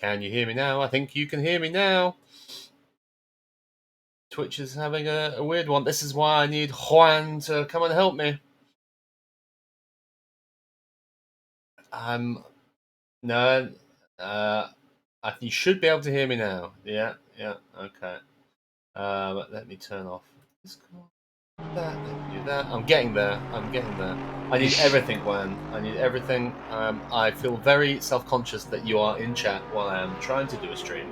Can you hear me now? I think you can hear me now. Twitch is having a weird one. This is why I need Juan to come and help me. No, you should be able to hear me now. Yeah, okay. Let me turn off that. Let me do that. I'm getting there. I need everything, Juan. I need everything. I feel very self-conscious that you are in chat while I am trying to do a stream.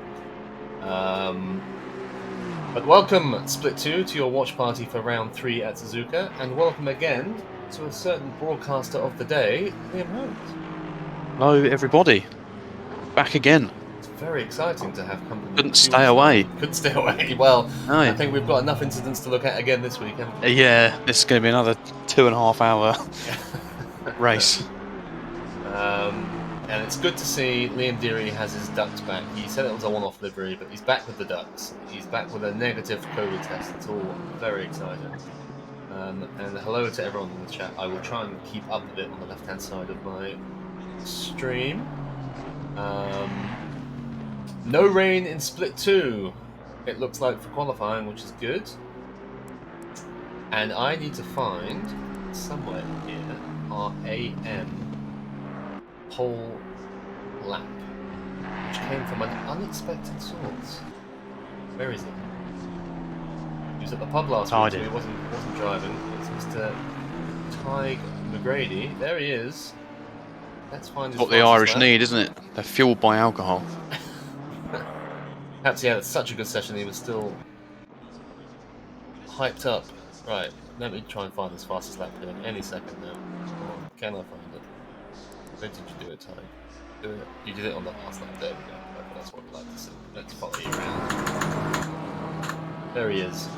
But welcome, Split 2, to your watch party for round 3 at Suzuka, and welcome again to a certain broadcaster of the day, Liam Holmes. Hello, everybody. Back again. It's very exciting to have company. Couldn't stay away. Couldn't stay away. Well, No. I think we've got enough incidents to look at again this week, haven't we? Yeah, this is going to be another 2.5 hour race. And it's good to see Liam Deary has his ducks back. He said it was a one-off livery, but he's back with the ducks. He's back with a negative COVID test. It's all very exciting. And hello to everyone in the chat. I will try and keep up with it on the left-hand side of my stream. No rain in Split 2, it looks like, for qualifying, which is good. And I need to find, somewhere here, our AM pole lap, which came from an unexpected source. Where is it? He was at the pub last week, so he wasn't driving. It's Mr. Tig McGrady. There he is. Let's find his. What the Irish need, isn't it? They're fueled by alcohol. Perhaps he had such a good session he was still hyped up. Right, let me try and find this fastest lap here any second now. Can I find it? Where did you do it, Ty? You did it on the last lap. There we go. That's what I'd like to see. Let's follow you around. There he is.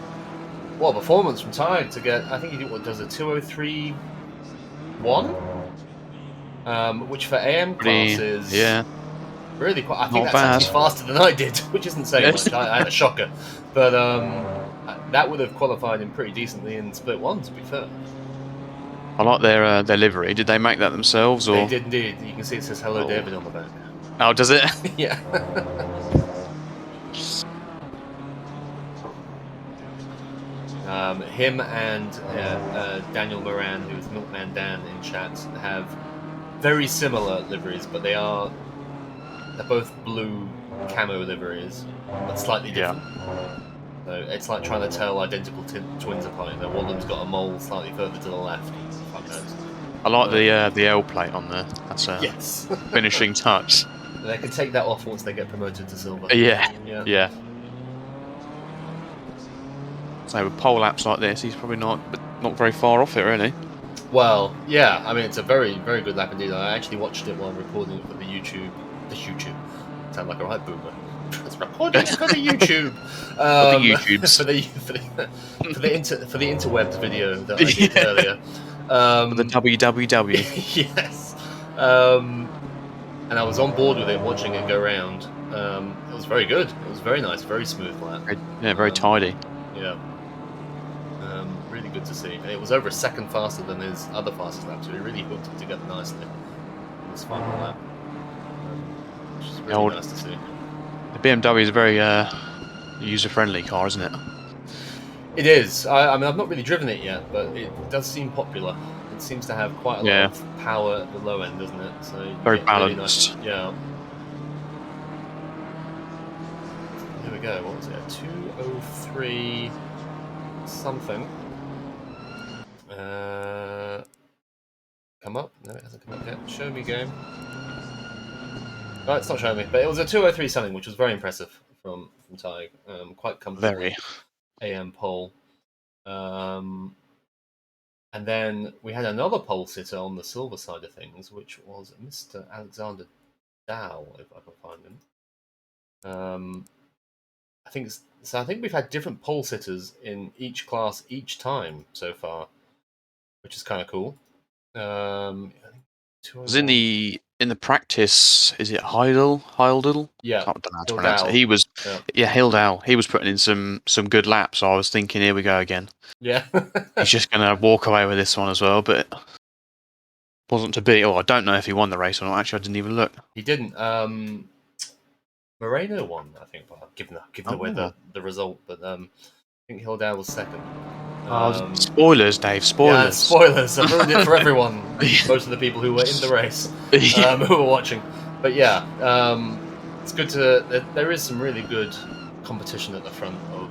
What a performance from Ty to get. I think he does a 2:03.1, which for AM class is really quite. I think that's actually faster than I did, which isn't saying much. I had a shocker, but that would have qualified him pretty decently in Split 1, to be fair. I like their livery. Did they make that themselves, or? They did indeed. You can see it says "Hello, David" on the back. Oh, does it? Yeah. Him and Daniel Moran, who's Milkman Dan in chat, have very similar liveries, but they're both blue camo liveries, but slightly different. So it's like trying to tell identical twins apart. One of them's got a mole slightly further to the left. I like the L plate on there. That's a finishing touch. They can take that off once they get promoted to silver. Yeah. So with pole laps like this, he's probably not very far off it, really. Well, yeah. I mean, it's a very, very good lap indeed. I actually watched it while recording it for the YouTube. Sound like a right boomer. It's recording for the YouTube. For the YouTubes. for the interwebs video that I did earlier. The www. Yes. And I was on board with it, watching it go round. It was very good. It was very nice, very smooth lap. Very tidy. Yeah. Really good to see. And it was over a second faster than his other fastest lap, so he really hooked it together nicely in this final lap. Which is really nice to see. The BMW is a very user-friendly car, isn't it? It is. I mean, I've not really driven it yet, but it does seem popular. It seems to have quite a lot of power at the low end, doesn't it? So very balanced. Really nice, Here we go. What was it? 2:03 something. Come up? No, it hasn't come up yet. Show me game. No, it's not showing me, but it was a 2:03 something, which was very impressive from Tig. Quite comfortable. Very. AM pole. And then we had another pole sitter on the silver side of things, which was Mr. Alexander Dow, if I can find him. I think we've had different pole sitters in each class each time so far, which is kind of cool. Was in the practice, is it Heidel? Yeah. I don't know how to pronounce it. He was Hildau. He was putting in some good laps, so I was thinking, here we go again. Yeah. He's just gonna walk away with this one as well, but it wasn't to be. I don't know if he won the race or not. Actually, I didn't even look. He didn't. Moreno won, I think, given away the result, but I think Hildau was second. Spoilers, Dave. Spoilers. Yeah, spoilers. I've ruined it for everyone. Most of the people who were in the race, who were watching. But yeah, it's good to. There is some really good competition at the front of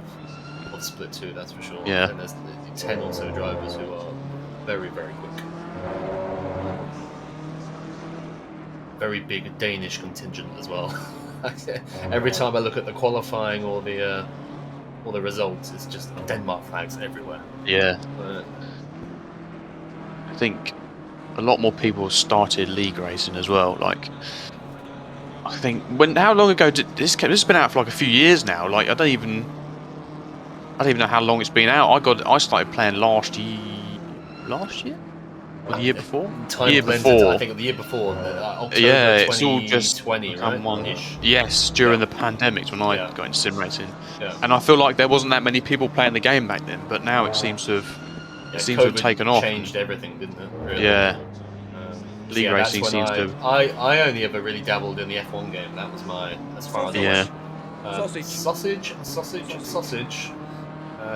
Split 2, that's for sure. Yeah. And there's 10 or so drivers who are very, very quick. Very big Danish contingent as well. Every time I look at the qualifying or the results, it's just Denmark flags everywhere. Yeah. I think a lot more people started league racing as well. Like, I think how long ago did this? This has been out for like a few years now. Like, I don't even know how long it's been out. I started playing last year. Or the year before? Time blended. I think the year before, October 2020, right? Ish. Yes, during the pandemic when I got into sim racing, and I feel like there wasn't that many people playing the game back then. But now it seems to have taken off. Changed everything, didn't it? Really? Yeah. League racing seems to. I only ever really dabbled in the F1 game. That was as far as I went. Sausage.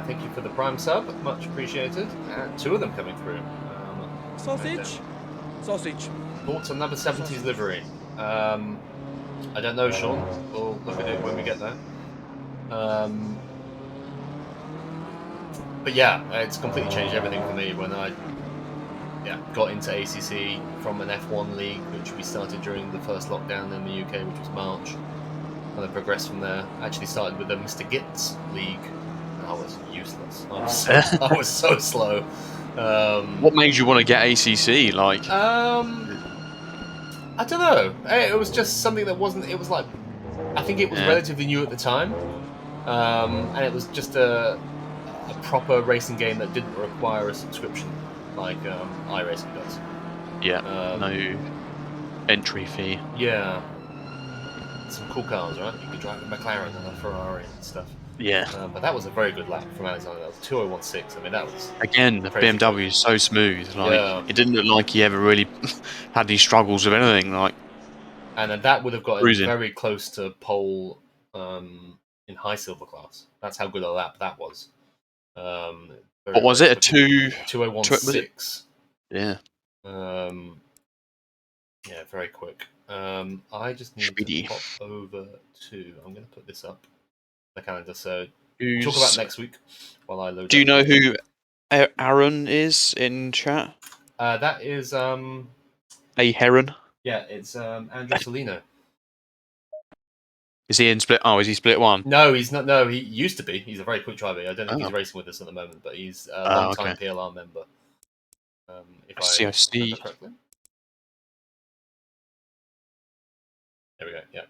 Thank you for the Prime sub, much appreciated. 2 of them coming through. Sausage. Thoughts on number 70's livery? I don't know, Sean. We'll look at it when we get there. But yeah, it's completely changed everything for me when I got into ACC from an F1 league, which we started during the first lockdown in the UK, which was March. And then progressed from there. Actually started with a Mr. Gitz league. I was useless. I was so slow. What made you want to get ACC? Like, I don't know. It was just something that wasn't. It was like, I think it was relatively new at the time, and it was just a proper racing game that didn't require a subscription like iRacing does. Yeah. No entry fee. Yeah. Some cool cars, right? You could drive a McLaren and a Ferrari and stuff. Yeah. But that was a very good lap from Alexander. That was 2016. I mean, that was again the BMW is so smooth. Like it didn't look like he ever really had any struggles with anything. Like, and then that would have got cruising. Very close to pole in high silver class. That's how good a lap that was. What was it? A 2016. Yeah. Yeah, very quick. I just need to pop over to. I'm going to put this up the calendar. So we'll talk about next week while I load. Do you know who Aaron is in chat? That is A Heron. Yeah, it's Andrea Sorensen. Is he in split? Oh, is he split 1? No, he's not. No, he used to be. He's a very quick driver. I don't think he's racing with us at the moment, but he's a long-time PLR member. If I remember correctly. There we go. Yeah.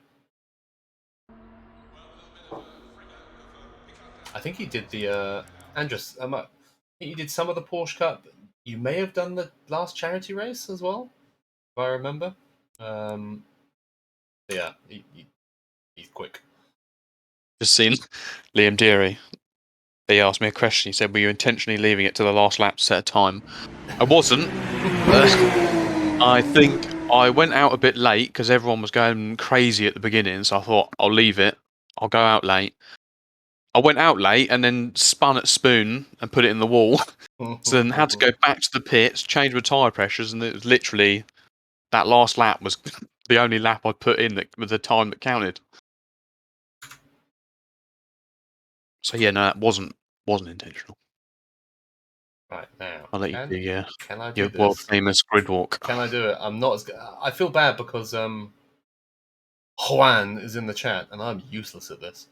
I think he did the Andres. You did some of the Porsche Cup. You may have done the last charity race as well, if I remember. Yeah, he's quick. Just seen Liam Deary. He asked me a question. He said, "Were you intentionally leaving it to the last lap to set a time?" I wasn't. I think I went out a bit late because everyone was going crazy at the beginning. So I thought I'll leave it. I'll go out late. I went out late and then spun at Spoon and put it in the wall. So then had to go back to the pits, change my tyre pressures, and it was literally that last lap was the only lap I put in that with the time that counted. So yeah, no, that wasn't intentional. Right now, I'll let you do can I do your this? world famous grid walk. Can I do it? I'm not as good. I feel bad because Juan is in the chat and I'm useless at this.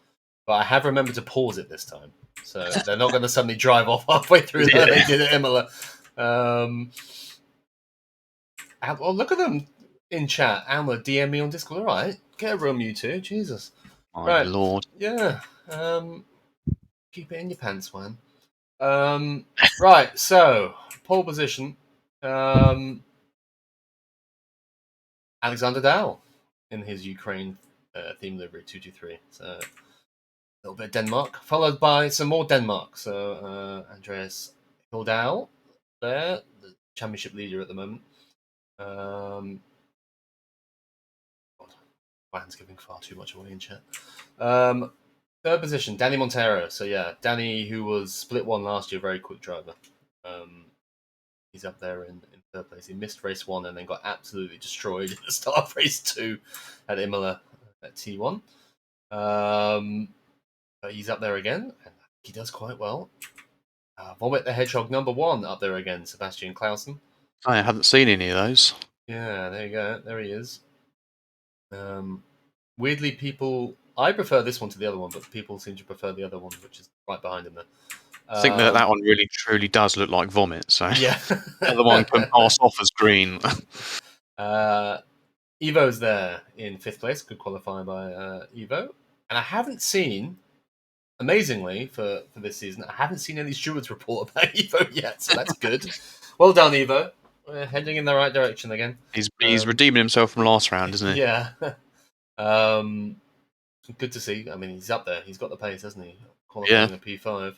But I have remembered to pause it this time, so they're not going to suddenly drive off halfway through. Like they did at Imola. Oh, look at them in chat. Alma, DM me on Discord. All right, get a room, you two. Jesus, my lord. Yeah. Keep it in your pants, Juan. Right. So pole position. Alexander Dow in his Ukraine theme livery 223. So a little bit of Denmark, followed by some more Denmark. So Andreas Hildau there, the championship leader at the moment. Man's giving far too much away in chat. Third position, Danny Montero. So yeah, Danny, who was split one last year, very quick driver. He's up there in third place. He missed race 1 and then got absolutely destroyed at the start of race 2 at Imola at T1. But he's up there again, and he does quite well. Vomit the Hedgehog #1 up there again, Sebastian Clausen. I haven't seen any of those. Yeah, there you go. There he is. Weirdly, people... I prefer this one to the other one, but people seem to prefer the other one, which is right behind him there. I think that one really, truly does look like vomit, so... Yeah. The other one can pass off as green. Evo's there in 5th place. Good qualifying by Evo. And I haven't seen... Amazingly, for this season, I haven't seen any stewards report about Evo yet, so that's good. Well done, Evo. We're heading in the right direction again. He's redeeming himself from last round, isn't he? Yeah. Good to see. I mean, he's up there. He's got the pace, hasn't he? Qualifying a P5.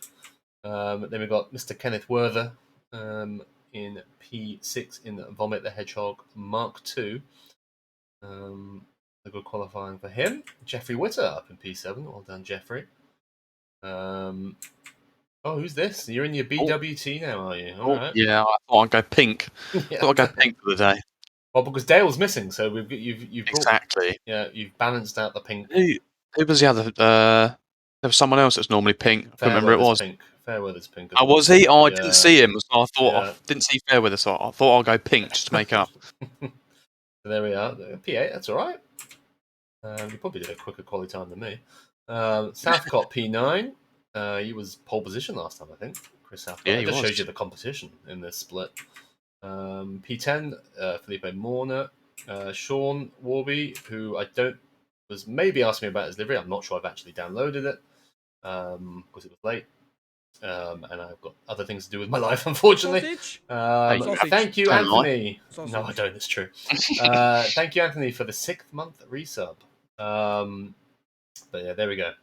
Then we've got Mr. Kenneth Werther in P6 in Vomit the Hedgehog Mark II. A good qualifying for him. Jeffrey Witter up in P7. Well done, Jeffrey. Who's this? You're in your BWT now, are you? All right. Yeah, I thought I'd go pink. I thought I'd go pink for the day. Well, because Dale's missing, so you've exactly. You've balanced out the pink. Who was the other? There was someone else that's normally pink. I couldn't remember who it was. Pink. Fairweather's pink. Oh, was he? Oh, I didn't see him, so I thought I didn't see Fairweather, so I thought I'll go pink just to make up. So there we are. P8. That's all right. You probably did a quicker quality time than me. Southcott P9. He was pole position last time, I think. Chris Southcott. Yeah, it just shows you the competition in this split. P10, Felipe Morner. Sean Warby, who was maybe asking me about his livery. I'm not sure I've actually downloaded it because it was late. And I've got other things to do with my life, unfortunately. Thank you, Anthony. No, I don't. It's true. Thank you, Anthony, for the 6th month resub. But yeah, there we go.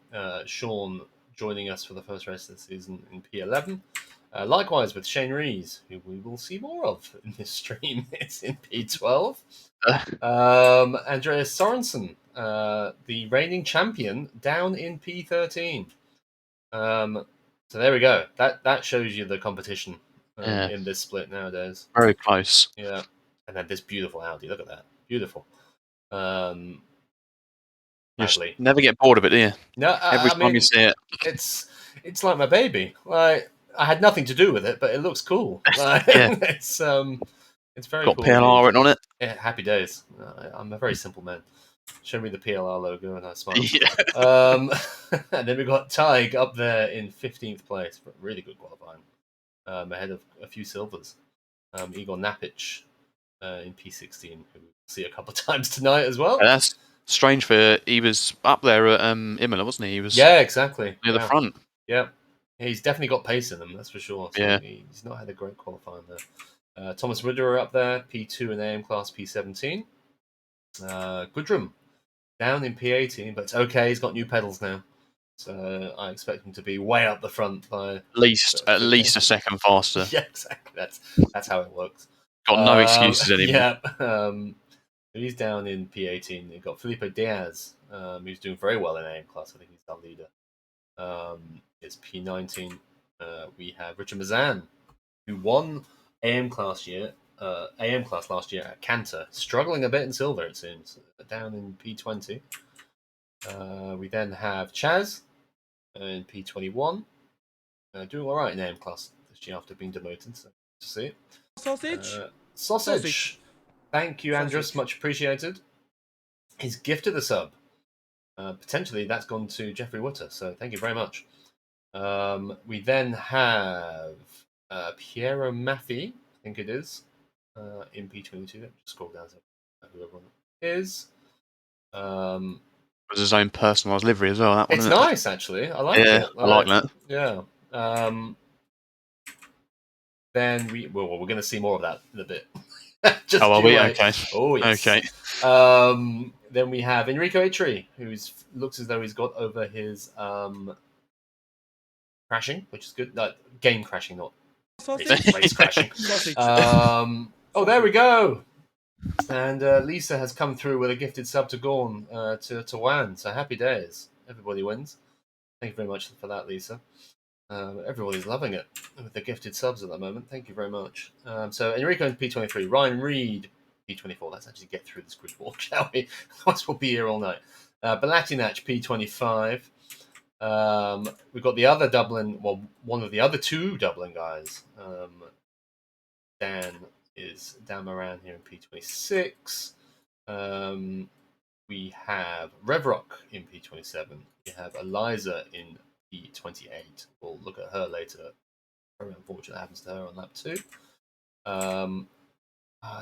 Sean joining us for the first race of the season in P11. Likewise with Shane Rees, who we will see more of in this stream. It's in P12. Andrea Sorensen, the reigning champion, down in P13. So there we go. That shows you the competition in this split nowadays. Very close. Yeah. And then this beautiful Audi. Look at that. Beautiful. You never get bored of it, do you? No, every time you see it. It's like my baby. Like, I had nothing to do with it, but it looks cool. Like, it's very got cool. Got PLR written on it. Yeah, happy days. I'm a very simple man. Show me the PLR logo and I smile. Yeah. And then we got Tig up there in 15th place, but really good qualifying. Ahead of a few silvers. Igor Napic in P16, who we'll see a couple of times tonight as well. Yeah, that's strange for he was up there at Imola, wasn't he? He was exactly near the front. Yeah, he's definitely got pace in him, that's for sure. So he's not had a great qualifying there. Thomas Ridderer up there, P2 in AM class, P17. Goodrum down in P18, but it's okay. He's got new pedals now, so I expect him to be way up the front by at least a second faster. Yeah, exactly. That's how it works. Got no excuses anymore. Yeah. He's down in P18. You've got Felipe Diaz, who's doing very well in AM class. I think he's our leader. It's P19. We have Richard Mazan, who won AM class last year at Cantor, struggling a bit in silver, it seems, down in P20. We then have Chaz in P21, doing all right in AM class this year after being demoted. So to see it. Sausage. Thank you, Andres. Much appreciated. He's gifted the sub. Potentially, that's gone to Jeffrey Witter. So thank you very much. We then have Piero Maffei, I think it is, in P22. Let me just scroll down to who everyone is. It was his own personalised livery as well. That one, it's nice, actually. I like it. I like that. Yeah. Then we're going to see more of that in a bit. Are we? Okay. Oh, yes. Okay. Then we have Enrico Atri, who looks as though he's got over his crashing, which is good. No, game crashing, not race crashing. There we go. And Lisa has come through with a gifted sub to Gorn to Wan. So happy days. Everybody wins. Thank you very much for that, Lisa. Everybody's loving it with the gifted subs at the moment. Thank you very much. So Enrico in P23, Ryan Reed P24. Let's actually get through this grid walk, shall we? Otherwise we'll be here all night. Balatinach P25. We've got the other Dublin, well, one of the other two Dublin guys. Dan Moran here in P26. We have Revrock in P27. We have Eliza in P28. We'll look at her later. Very unfortunate happens to her on lap 2.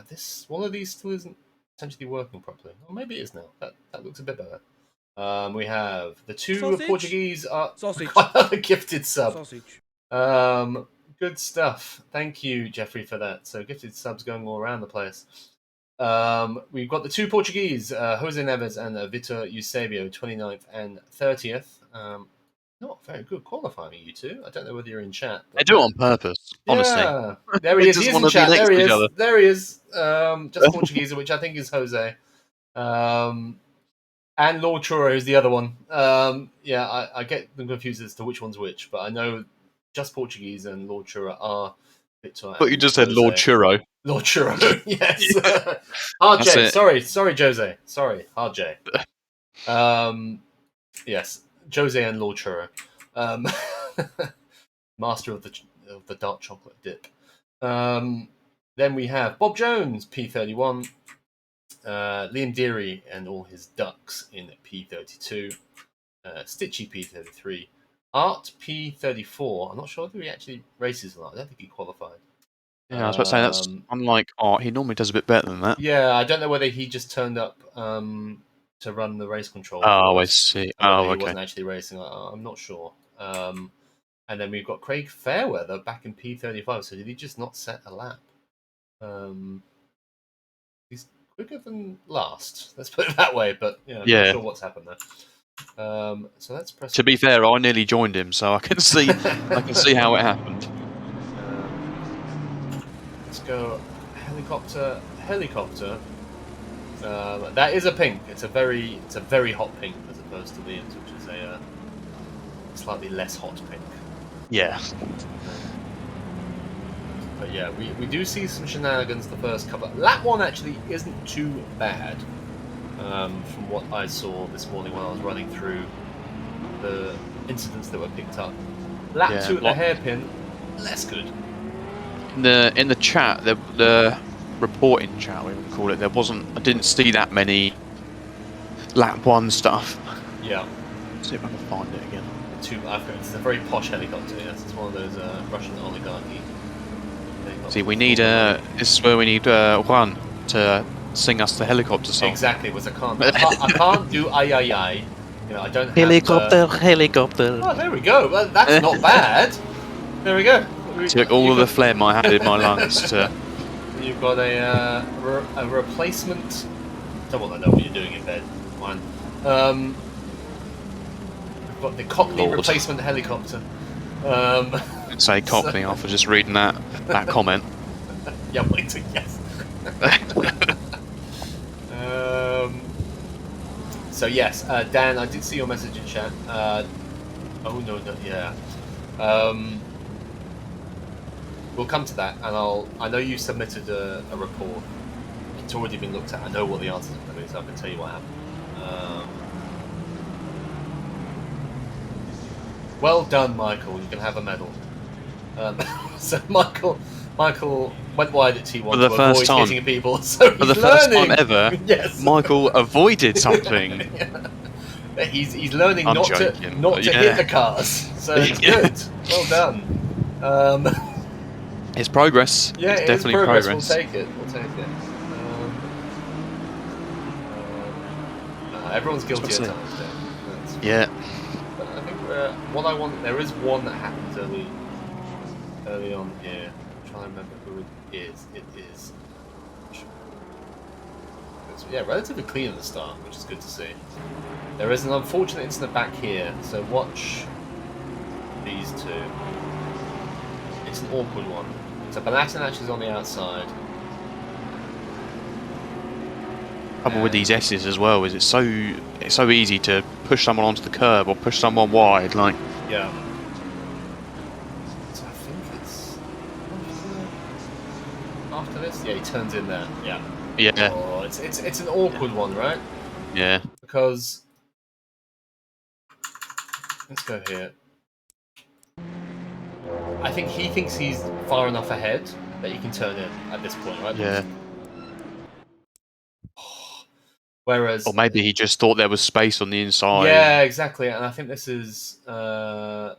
This one of these still isn't essentially working properly. Or maybe it is now. That looks a bit better. We have the two Sausage? Portuguese Sausage. another gifted sub. Sausage. Good stuff. Thank you, Jeffrey, for that. So gifted subs going all around the place. We've got the two Portuguese, Jose Neves and Vitor Eusebio, 29th and 30th. Not very good qualifying, you two. I don't know whether you're in chat. They do it on purpose, honestly. Yeah. There he is. He's in chat. There he is. There he is. Just Portuguese, which I think is Jose. And Lord Churro is the other one. Yeah, I get them confused as to which one's which, but I know just Portuguese and Lord Churro are Victor. But you just said Lord Churro. Lord Churro, yes. Yeah. RJ, sorry, Jose. Sorry, RJ. Yes, Jose and Lord Churro. Master of the dark chocolate dip. Then we have Bob Jones, P31. Liam Deary and all his ducks in P32. Stitchy P33. Art P34. I'm not sure if he actually races or not. I don't think he qualified. Yeah, I was about to say, that's unlike Art. He normally does a bit better than that. Yeah, I don't know whether he just turned up to run the race control. Oh, I see. Oh, okay. He wasn't actually racing. I'm not sure. And then we've got Craig Fairweather back in P35. So did he just not set a lap? He's quicker than last. Let's put it that way. But I'm not sure what's happened there. So let's press. To be fair, I nearly joined him, so I can see how it happened. Let's go helicopter. That is a pink. It's a very hot pink as opposed to Liam's, which is a slightly less hot pink. Yeah. But yeah, we do see some shenanigans the first couple. Lap 1 actually isn't too bad. From what I saw this morning when I was running through the incidents that were picked up. Lap 2 at the hairpin, less good. In the chat, the reporting chat, we would call it, I didn't see that many lap 1 stuff. Yeah. Let's see if I can find it again. It's a very posh helicopter, yes. It's one of those Russian oligarchy helicopters. See, we need this is where we need Juan to sing us the helicopter song. Exactly, because I can't do ay. I don't have helicopter. Oh, there we go. Well, that's not bad. There we go. Took all of the phlegm I had in my lungs to. You've got a replacement. Don't know what you're doing in bed. Fine. We've got the Cockney replacement helicopter. Didn't say Cockney after just reading that comment. Yeah, waiting. Yes. So yes, Dan, I did see your message in chat. Oh no, yeah. We'll come to that, and I know you submitted a report. It's already been looked at. I know what the answers are going to be, so I can tell you what happened. Well done, Michael. You can have a medal. So Michael went wide at T1 for the to first avoid time. hitting people. So for the first time ever, yes. Michael avoided something. Yeah. He's learning not to hit the cars. So it's good. Well done. It's progress. Yeah, it's definitely progress. We'll take it. Everyone's guilty at times. Yeah. But I think there is one that happens early on here. I'm trying to remember who it is. It is. Yeah, relatively clean at the start, which is good to see. There is an unfortunate incident back here, so watch these two. It's an awkward one. So Balatinach is on the outside. Trouble with these S's as well is it's so easy to push someone onto the curb or push someone wide. Like, yeah. So I think it's after this. Yeah, he turns in there. Yeah. yeah, Oh, it's an awkward one, right? yeah, Because let's go here. I think he thinks he's far enough ahead that he can turn in at this point, right? yeah. Whereas, Or maybe he just thought there was space on the inside. yeah, exactly. And I think this is this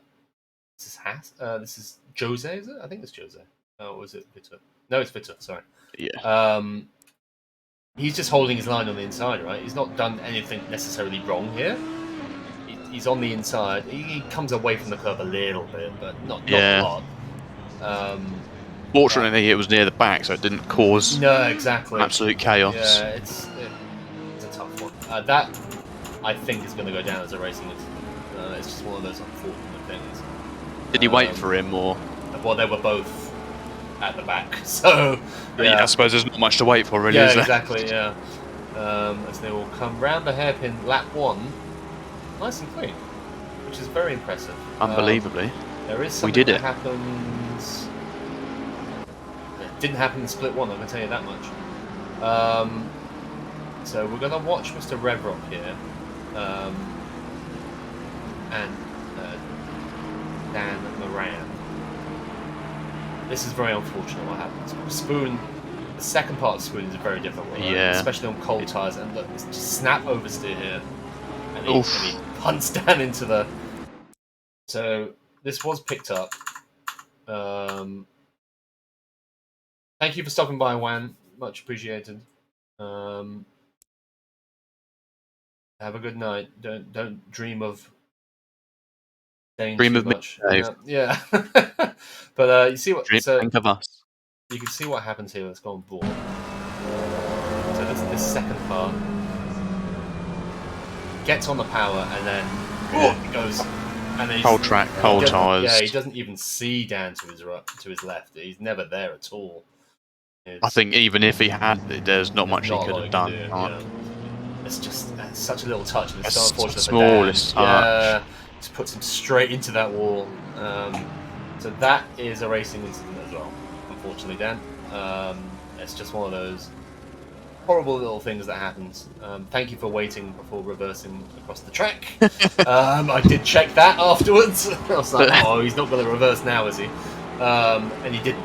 is Jose, is it? I think it's Jose. Oh, was it Vitor? No, it's Vitor. Sorry. Yeah. He's just holding his line on the inside, right? He's not done anything necessarily wrong here. He's on the inside. He comes away from the curve a little bit, but not a lot. Fortunately, it was near the back, so it didn't cause exactly absolute chaos. Yeah, it's a tough one. That I think is going to go down as a racing incident. It's just one of those unfortunate things. Did he wait for him, or? Well, they were both at the back, so yeah. I suppose there's not much to wait for, really. Yeah, is there? exactly. Yeah, as they all come round the hairpin, lap 1, nice and clean, which is very impressive. Unbelievably, there is something that happens. It didn't happen in split 1. I can tell you that much. So we're gonna watch Mr. Revrock here, and Dan Moran. This is very unfortunate what happens. Spoon, the second part of Spoon is a very different one, right? Especially on cold tyres. And look, it's just snap oversteer here, and he punts down into the. So this was picked up. Thank you for stopping by, Juan. Much appreciated. Have a good night. Don't dream of staying too much. Yeah. But you see what? Think of us. You can see what happens here. Let's go on board. So this second part gets on the power, and then it goes. And then cold track, cold tyres. Yeah, he doesn't even see Dan to his left. He's never there at all. I think even if he had, there's not much he could have done. It's just such a little touch, and it's so unfortunate smallest for Dan. Yeah, just puts him straight into that wall. So that is a racing incident as well, unfortunately, Dan. It's just one of those horrible little things that happens. Thank you for waiting before reversing across the track. I did check that afterwards. I was like, oh, he's not going to reverse now, is he? And he didn't.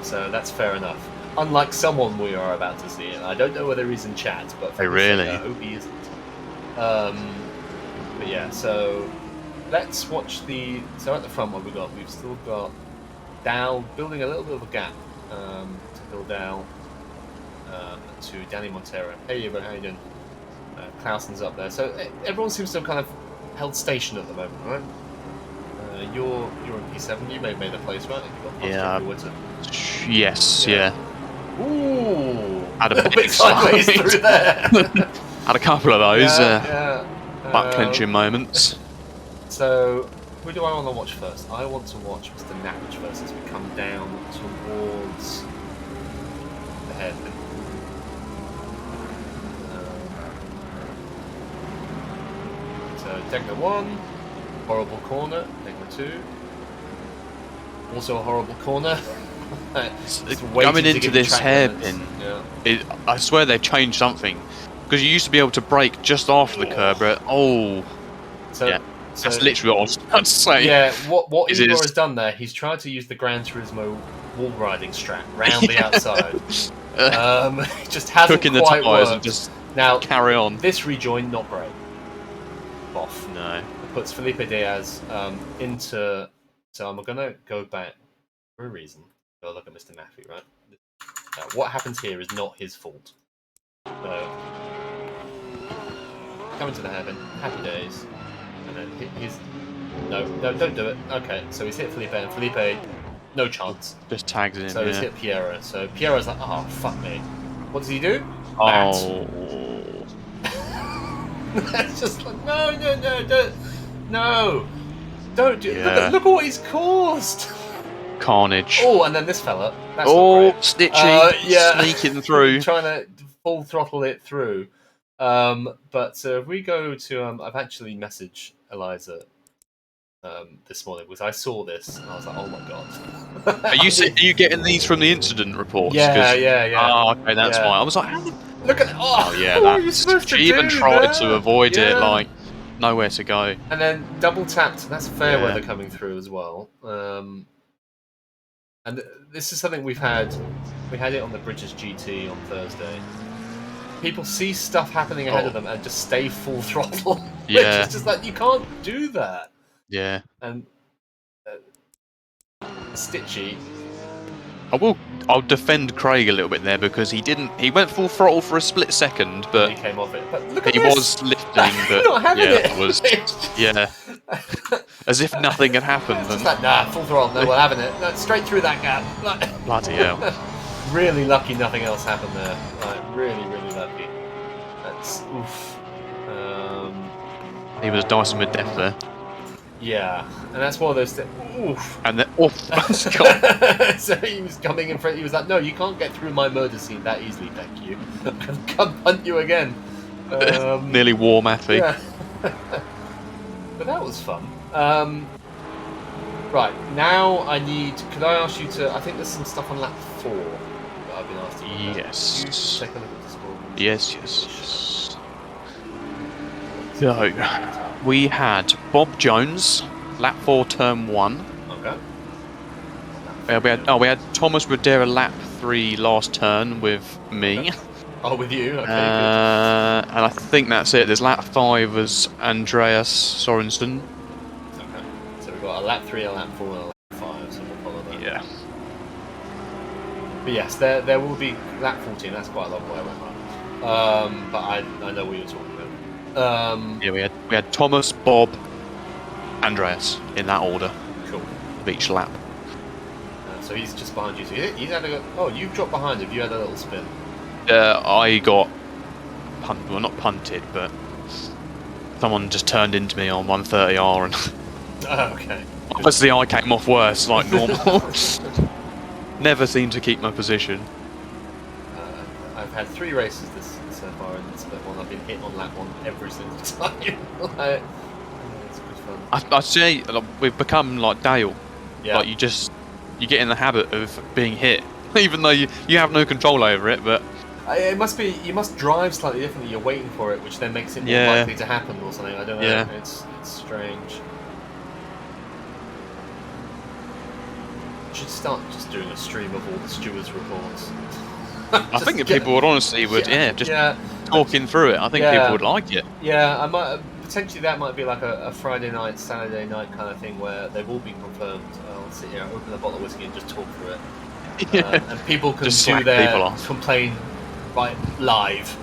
So that's fair enough. Unlike someone we are about to see, and I don't know whether he's in chat, but I hope he isn't. But yeah, so let's watch the. So at the front, what we've still got Dow building a little bit of a gap to Bill Dow to Danny Montero. Hey, Evo, how you doing? Clausen's up there. So everyone seems to have kind of held station at the moment, right? You're in P7. You may have made a place, right? Yeah. Yes. Yeah. Ooh. Had a bit sideways through there. Had a couple of those butt clenching moments. So, who do I want to watch first? I want to watch Mr. Nappage first as we come down towards the hairpin. So, Degner 1, horrible corner. Degner 2, also a horrible corner. Coming into this hairpin, I swear they've changed something. Because you used to be able to brake just after the curb, but that's literally what I was about to say. Yeah, what Igor has done there, he's tried to use the Gran Turismo wall riding strap round the outside. It just hasn't quite worked. And just now, carry on. This rejoin, not great. Off. No. It puts Felipe Diaz into... So I'm going to go back for a reason. Go look at Mr. Maffey, right? What happens here is not his fault. So, coming to the hairpin, happy days, and then he's no, don't do it. Okay, so he's hit Felipe, and Felipe, no chance. Just tags him. So he's hit Piero. So Piero's like, oh fuck me. What does he do? Oh. That's just like no, don't do. Yeah. Look at what he's caused. Carnage. Oh, and then this fella. That's Stitchy. Sneaking through. Trying to full throttle it through. But if we go to, I've actually messaged Eliza this morning because I saw this and I was like, oh my god. Are you getting these from the incident reports? Yeah. Oh, okay, that's Yeah. fine. I was like, how the... Look at Oh yeah, what are you that's... supposed to She even do tried there? to avoid it, Yeah. like, nowhere to go. And then double tapped. That's fair Yeah. weather coming through as well. And this is something we've had. We had it on the British GT on Thursday. People see stuff happening ahead of them and just stay full throttle. Yeah. Which is just like, you can't do that. Yeah. And Stitchy. I'll defend Craig a little bit there because he went full throttle for a split second, but he came off it. But look at he this. was lifting, but not having yeah, it. that was as if nothing had happened. It's just like, nah, full throttle. No, we're having it. No, straight through that gap. Bloody hell! Really lucky nothing else happened there. Like, really lucky. That's oof. He was dicing with death there. Yeah, and that's one of those things. Oof. And then, God. So he was coming in front. He was like, "No, you can't get through my murder scene that easily. Thank you. I'm gonna come hunt you again." Nearly war Matthew. Yeah. But that was fun. Right now, could I ask you to? I think there's some stuff on lap 4 that I've been asked to. Yes. Could you take a look at the score? Yes. So, we had Bob Jones, lap 4, turn 1. Okay. We had Thomas Rodera, lap 3, last turn with me. Okay. Oh, with you? Okay, and I think that's it. There's lap 5 was Andrea Sorensen. Okay. So we've got a lap 3, a lap 4, and a lap 5, so we'll follow that. Yeah. But yes, there will be lap 14, that's quite a long way away. But I know what you're talking about. Yeah, we had Thomas, Bob, Andreas in that order. Cool. Of each lap. So he's just behind you. So he's had you've dropped behind. Have you had a little spin? I got well, not punted, but someone just turned into me on 130R, and Oh, okay. obviously I came off worse, like normal. Never seemed to keep my position. I've had 3 races so far in the split one. I've been hit on lap 1 every single time. Like, it's good fun. I say we've become like Dale. Yeah. Like you get in the habit of being hit, even though you have no control over it. But It must be you must drive slightly differently. You're waiting for it, which then makes it more likely to happen or something. I don't know. Yeah. It's strange. Should start just doing a stream of all the stewards' reports. I think that people would honestly talking through it. I think people would like it. Yeah, I might potentially that might be like a Friday night, Saturday night kind of thing where they've all been confirmed. I'll sit here, open a bottle of whiskey, and just talk through it. And people can Just do slack their people off. complain right live.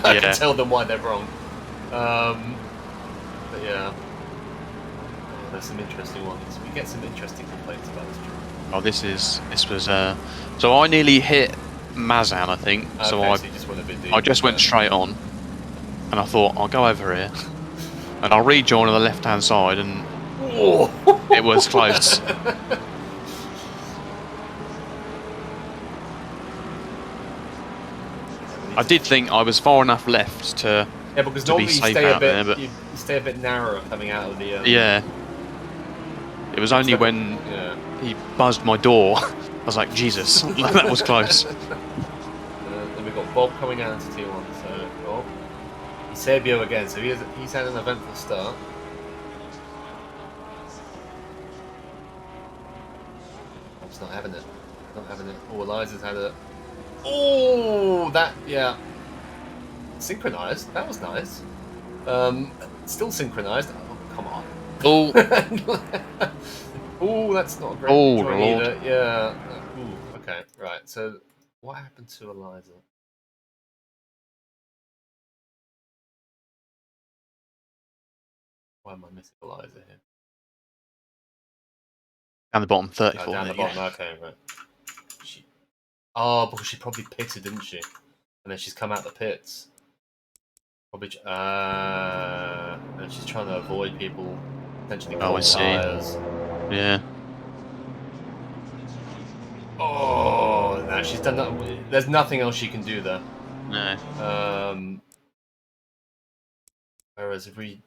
I can tell them why they're wrong. But yeah, there's some interesting ones. We get some interesting complaints about this. Oh, this was so I nearly hit Mazan, I think. Okay, So you just went a bit deep. I just went straight on, and I thought I'll go over here, and I'll rejoin on the left-hand side, and it was close. I did think I was far enough left to because to be normally safe out there, but you stay a bit narrower coming out of the. yeah. It was only when he buzzed my door, I was like, Jesus, that was close. Then we've got Bob coming out into T1, so Eusebio again, so he's had an eventful start. Bob's not having it. Oh, Eliza's had it. Oh, synchronised. That was nice. Still synchronised. Oh, come on. Oh, Oh, that's not a great Oh, drawing Lord. either. Yeah. Ooh, okay, right. So, what happened to Eliza? Why am I missing Eliza here? down the bottom, 34. Down the bottom. Okay, right. Because she probably pitted, didn't she? And then she's come out the pits. Probably. And she's trying to avoid people potentially Oh, I caught see. tires. Yeah. Oh, no, she's done that. There's nothing else she can do there. No. Whereas if we...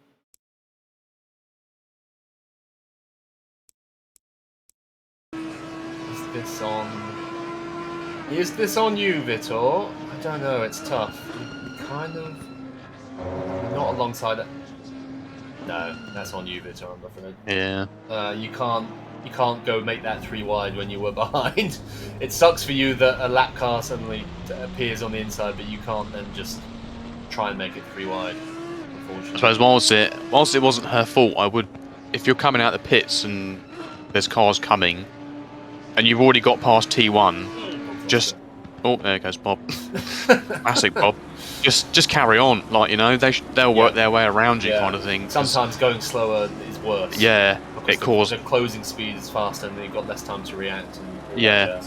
Is this on you, Vitor? I don't know, it's tough. Kind of... Not alongside it. No, that's on you, Vitor, I'm afraid. Yeah. You can't go make that 3 wide when you were behind. It sucks for you that a lap car suddenly appears on the inside, but you can't then just try and make it 3 wide. Unfortunately. I suppose whilst it wasn't her fault, I would, if you're coming out the pits and there's cars coming, and you've already got past T1, just there goes Bob. Classic Bob. Just carry on, like, you know, they'll work their way around you, kind of thing. Sometimes going slower is worse. Yeah, it causes the closing speed is faster, and then you've got less time to react. And yeah.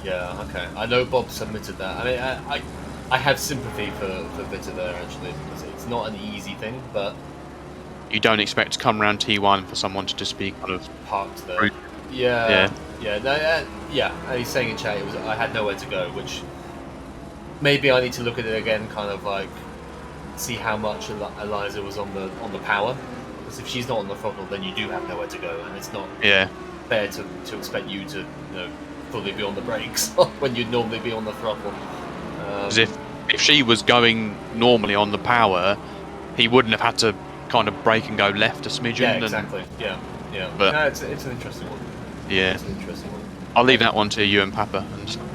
Yeah. Okay. I know Bob submitted that. I mean, I have sympathy for Vitor there actually, because it's not an easy thing, but you don't expect to come around T1 for someone to just be kind of parked there. Yeah. And he's saying in chat, I had nowhere to go, which maybe I need to look at it again, kind of like see how much Eliza was on the power, because if she's not on the throttle, then you do have nowhere to go, and it's not fair to expect you to fully be on the brakes when you'd normally be on the throttle. Because if she was going normally on the power, he wouldn't have had to kind of brake and go left a smidgen. Yeah, exactly. Yeah. But no, it's an interesting one. Yeah. It's an interesting one. I'll leave that one to you and Papa.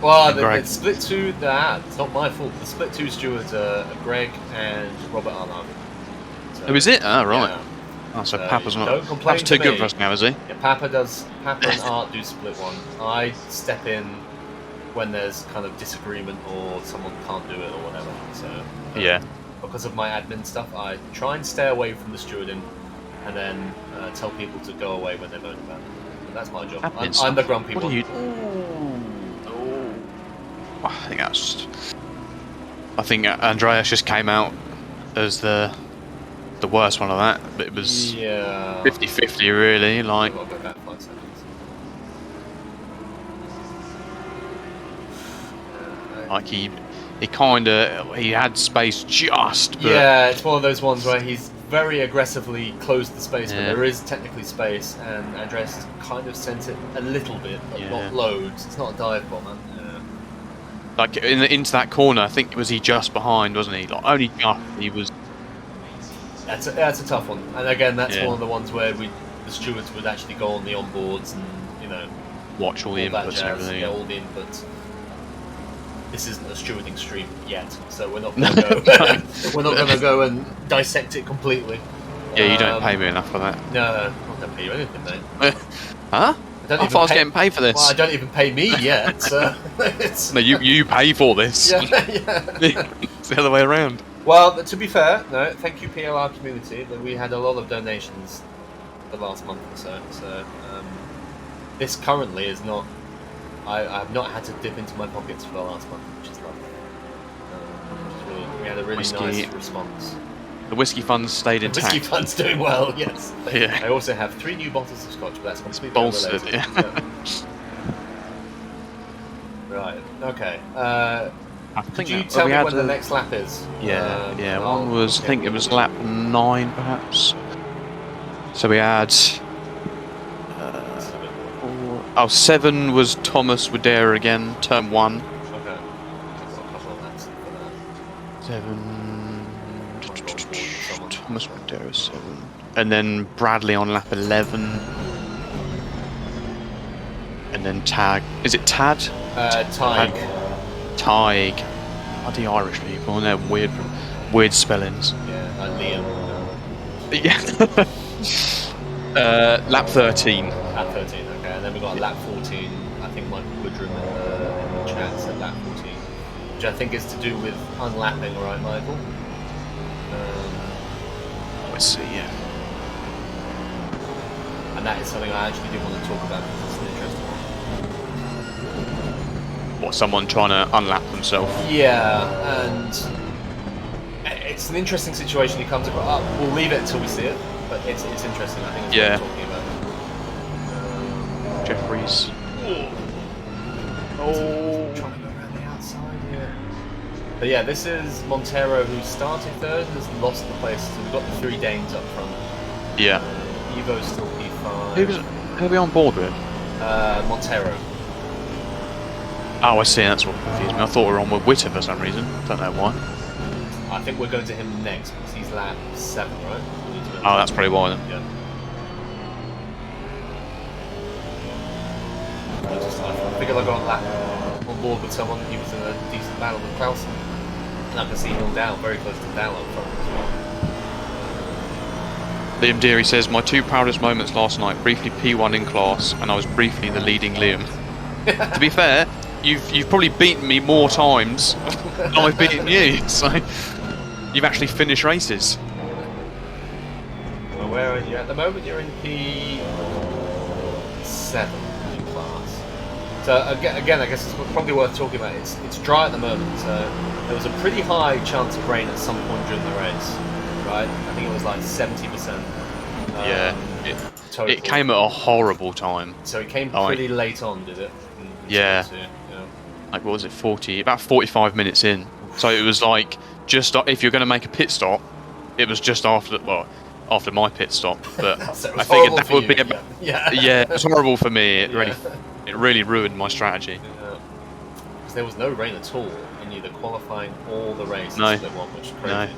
Well, the split 2, it's not my fault. The split 2 stewards are Greg and Robert Arnaud. So, is it? Oh, right. Yeah. Oh, so Papa's not. Don't complain That's too to good me. for us now, is he? Yeah, Papa and Art do split 1. I step in when there's kind of disagreement or someone can't do it or whatever. So because of my admin stuff, I try and stay away from the stewarding, and then tell people to go away when they're moaning about it. But that's my job. I'm the grumpy one. What are you? I think that's just... I think Andreas just came out as the worst one of that, but it was 50-50 really. Like, I'll go back 5 seconds. like he had space just. But yeah, it's one of those ones where he's very aggressively closed the space, but there is technically space, and Andreas has kind of sent it a little bit, but not loads. It's not a dive bomber. Like into that corner, I think was he just behind, wasn't he? Like only just. He was. That's a tough one, and again, that's one of the ones where the stewards would actually go on the onboards and watch all the inputs and everything. Yeah, all the inputs. This isn't a stewarding stream yet, so we're not going to go. We're not going to go and dissect it completely. Yeah, you don't pay me enough for that. No, I don't pay you anything, mate. Huh? I thought I was getting paid for this. Well, I don't even pay me yet. So no, you pay for this. Yeah. It's the other way around. Well, to be fair, no, thank you PLR community. That we had a lot of donations the last month or so. So this currently is not. I've not had to dip into my pockets for the last month, which is lovely. We had a really nice response. The whiskey funds stayed intact. The whiskey fund's doing well, yes. Yeah. I also have 3 new bottles of scotch, but that's completely bolstered. unrelated. Right. Okay. Could you tell me when the next lap is? Yeah. One was, I think it was lap 9, perhaps. So we had. 7 was Thomas Wadera again, turn 1. Okay. I've got a couple of laps for that. 7. Thomas Wadera 7. And then Bradley on lap 11. And then Tag. Is it Tad? Tig. Tig. Bloody Irish people, and they're weird spellings. Yeah, like Liam. Yeah. Lap 13. Lap 13, okay. And then we got lap 14. I think Michael Woodrum in the chat said lap 14, which I think is to do with unlapping, right, Michael? Let's see, yeah. And that is something I actually do want to talk about because it's an interesting one. What, someone trying to unlap themselves? Yeah, and it's an interesting situation he comes across. We'll leave it until we see it, but it's interesting. I think it's what we're talking about. Jeffries. But yeah, this is Montero, who started third and has lost the place. So we've got the 3 Danes up front. Yeah. Evo's still P5. Who are we on board with? Montero. Oh, I see. That's what confused me. I thought we were on with Witter for some reason. Don't know why. I think we're going to him next because he's lap 7, right? Oh, that's probably why then. Yeah. I figured I got a lap on board with someone. He was in a decent battle with Clausen. And I can see him down, very close to down up front as well. Liam Deary says, my 2 proudest moments last night, briefly P1 in class, and I was briefly the leading Liam. To be fair, you've probably beaten me more times than I've beaten you, so you've actually finished races. Well, where are you at the moment? You're in P7 in class. So again, I guess it's probably worth talking about. It's dry at the moment, so there was a pretty high chance of rain at some point during the race, right? I think it was like 70%. Yeah, it came at a horrible time. So it came pretty late on, did it? Yeah. Like, what was it, about 45 minutes in. So it was like, just if you're going to make a pit stop, it was just after my pit stop. But I figured that would be yeah, it was horrible for me. It really ruined my strategy. Because there was no rain at all in either qualifying or the race. No. Which is crazy. No.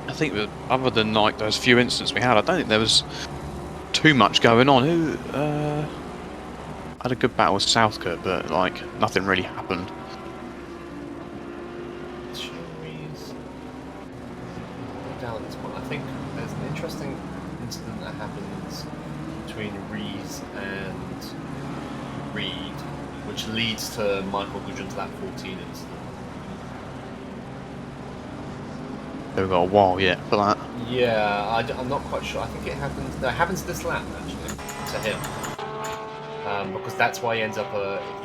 I think that other than like those few incidents we had, I don't think there was too much going on. Who had a good battle with Southcote, but like nothing really happened. Down at this point, I think there's an interesting incident that happens between Rees and Reed, which leads to Michael Gudrun to that 14 incident. We've got a while yet for that. Yeah, I'm not quite sure. I think it happens. No, it happens this lap actually to him, because that's why he ends up.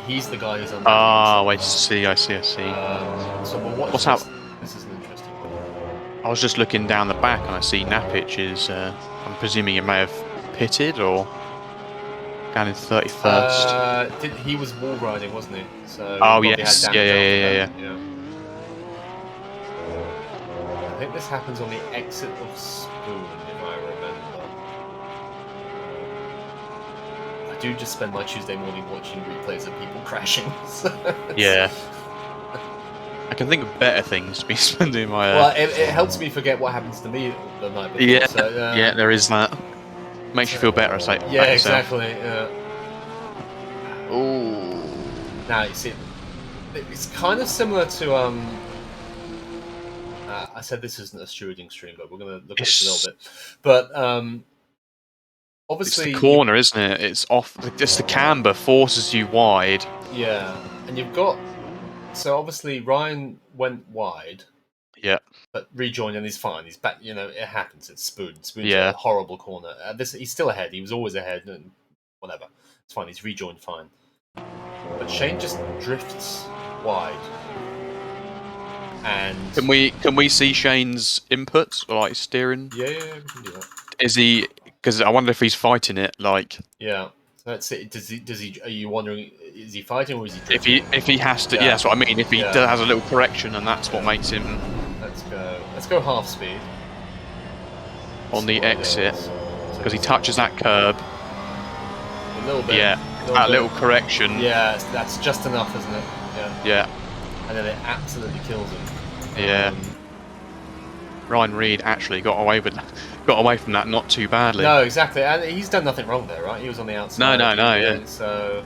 He's the guy who's on. Ah, I see. So we'll watch what's up? This is an interesting one. I was just looking down the back and I see Napic is. I'm presuming he may have pitted or down in 31st. He was wall riding, wasn't he? So oh he yes, had yeah. I think this happens on the exit of Spoon, if I remember. I do just spend my Tuesday morning watching replays of people crashing. Yeah. I can think of better things to be spending my... Well, it helps me forget what happens to me the night before. Yeah, so, yeah, there is that. Makes you feel better, I say. Yeah, exactly. Ooh. Now, you see, it's kind of similar to... I said this isn't a stewarding stream, but we're going to look at this a little bit. But obviously... It's the corner, isn't it? It's off... Just the camber forces you wide. Yeah, and you've got... So obviously Ryan went wide. Yeah. But rejoined and he's fine. He's back. You know, it happens. It's Spoon. Spoon's a horrible corner. He's still ahead. He was always ahead, and whatever. It's fine. He's rejoined fine. But Shane just drifts wide. And can we see Shane's inputs or like steering? Yeah, we can do that. Is he? Because I wonder if he's fighting it. Like. Yeah. Let's see. Does he? Are you wondering? Is he fighting or is he drifting? If he has to, yeah, that's what I mean. If he has a little correction, and that's what makes him. Let's go half speed on the exit because he touches that curb. A little bit. Yeah, that little correction. Yeah, that's just enough, isn't it? Yeah. And then it absolutely kills him. Yeah. Ryan Reed actually got away from that not too badly. No, exactly, and he's done nothing wrong there, right? He was on the outside. No, yeah. So,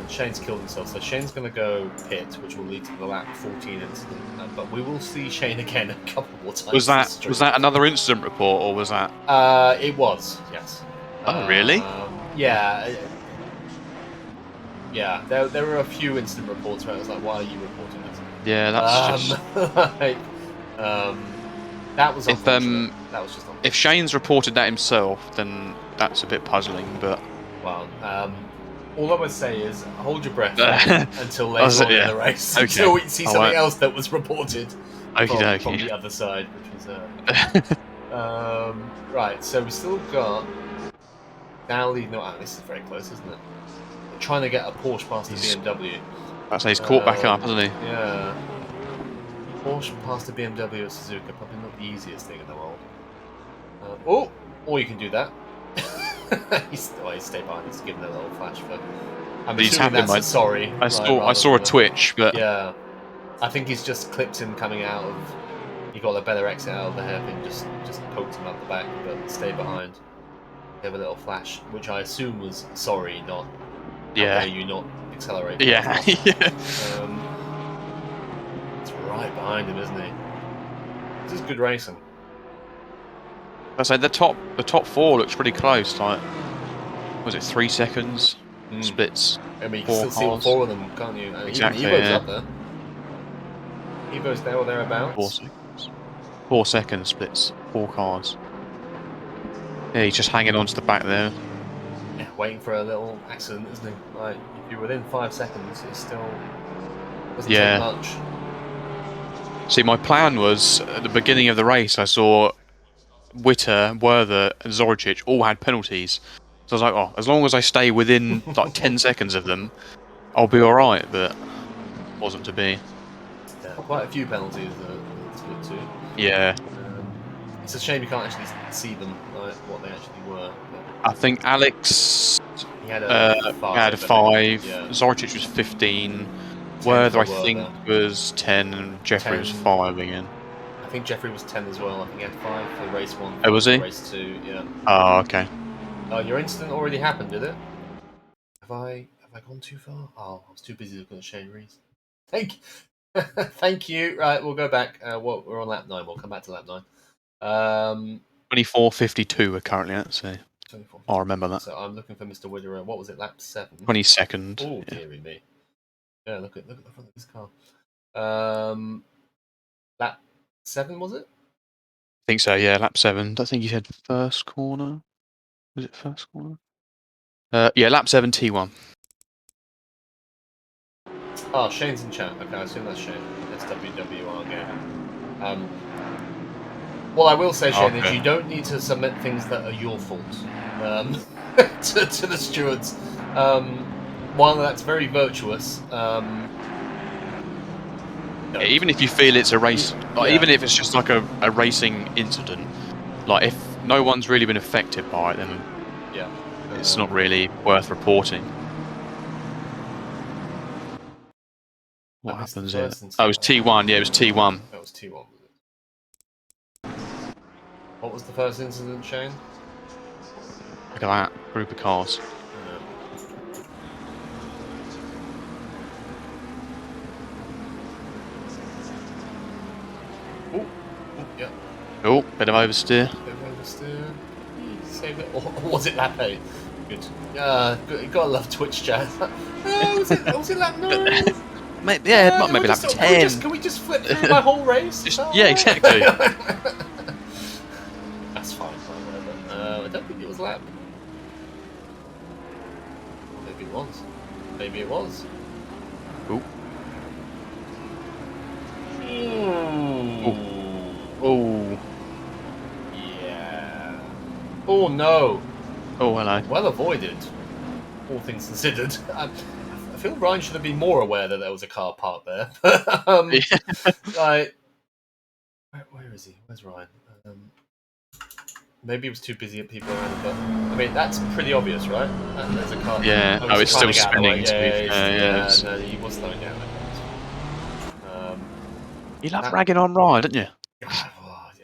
Shane's killed himself. So Shane's going to go pit, which will lead to the lap 14 incident. But we will see Shane again a couple more times. Was that another incident report, or was that? It was, yes. Oh, really? Yeah. Yeah, there were a few incident reports where I was like, why are you reporting this? Yeah, that's just... that was unfortunate. That was just unfortunate. If Shane's reported that himself, then that's a bit puzzling, but... Well, all I would say is hold your breath until later on in the race. Okay. Until we see something else that was reported from the other side, which was... right, so we still got... Now leading... No, this is very close, isn't it? We're trying to get a Porsche past the BMW. That's he's caught back up, hasn't he? Yeah. Porsche past a BMW or Suzuka, probably not the easiest thing in the world. Or you can do that. He's stayed behind. He's given a little flash for. I'm He's assuming happened, that's a sorry. I rather saw a than twitch, but yeah. I think he's just clipped him coming out of. He got a better exit out of the hairpin, just poked him up the back, but stayed behind. Gave a little flash, which I assume was sorry, not how yeah, dare you not accelerate. yeah, yeah. It's right behind him, isn't he? This is good racing. I say the top four looks pretty close. Like, was it 3 seconds? Splits. I mean, you can 4 still see all cars. 4 of them, can't you? Exactly. Even Evo's Yeah. up there. Evo's there or thereabouts. 4 seconds. 4 seconds splits 4 cars. Yeah, he's just hanging on to the back there. Yeah, waiting for a little accident, isn't he? Like, if you're within 5 seconds, it still doesn't take much. See, my plan was at the beginning of the race, I saw Witter, Werther, and Zoricic all had penalties. So I was like, oh, as long as I stay within like 10 seconds of them, I'll be alright, but wasn't to be. Yeah, quite a few penalties split 2. Yeah. It's a shame you can't actually see them, like what they actually were. But I think Alex he had a 5. Yeah. Zoricic was 15. 10 Werther, for I think, Werther. was 10, and Jeffrey 10. was 5 again. I think Jeffrey was 10 as well. I think he had 5 for race 1. Oh, was he? Race 2, yeah. Oh, okay. Your incident already happened, did it? Have I gone too far? Oh, I was too busy looking at Shane Rees. Thank you. Right, we'll go back. We're on lap 9. We'll come back to lap 9. 24:52 we're currently at, so 24. I'll remember that. So I'm looking for Mr. Widerer. What was it, lap 7? 22nd. Oh, dearie me. Yeah, look at the front of this car. Lap 7, was it? I think so, yeah, lap 7. I think you said first corner. Was it first corner? Yeah, lap 7, T1. Oh, Shane's in chat. Okay, I assume that's Shane. SWWR game. What I will say, Shane, is you don't need to submit things that are your fault to the stewards. While that's very virtuous, even if you feel it's a race, like, even if it's just like a racing incident, like if no one's really been affected by it, then it's not really worth reporting. What happens here? Oh, it was T1. Yeah, it was T1. That was T1. What was the first incident, Shane? Look at that group of cars. Yeah. Oh, bit of oversteer. Saved it. Or was it lap 8? Good. You gotta love Twitch chat. Was it lap 9? Maybe lap 10. Can we just flip through my whole race? Yeah, exactly. That's fine. I don't think it was lap. Maybe it was. Maybe it was. Ooh. Ooh. Oh. Yeah. Oh no. Oh, hello. Well avoided. All things considered. I feel Ryan should have been more aware that there was a car parked there. Like, where is he? Where's Ryan? Maybe he was too busy at people around him, but I mean that's pretty obvious, right? There's a car. Yeah. Oh, it's still spinning. Yeah, no, he was slowing down. You love ragging on Ryan, don't you? I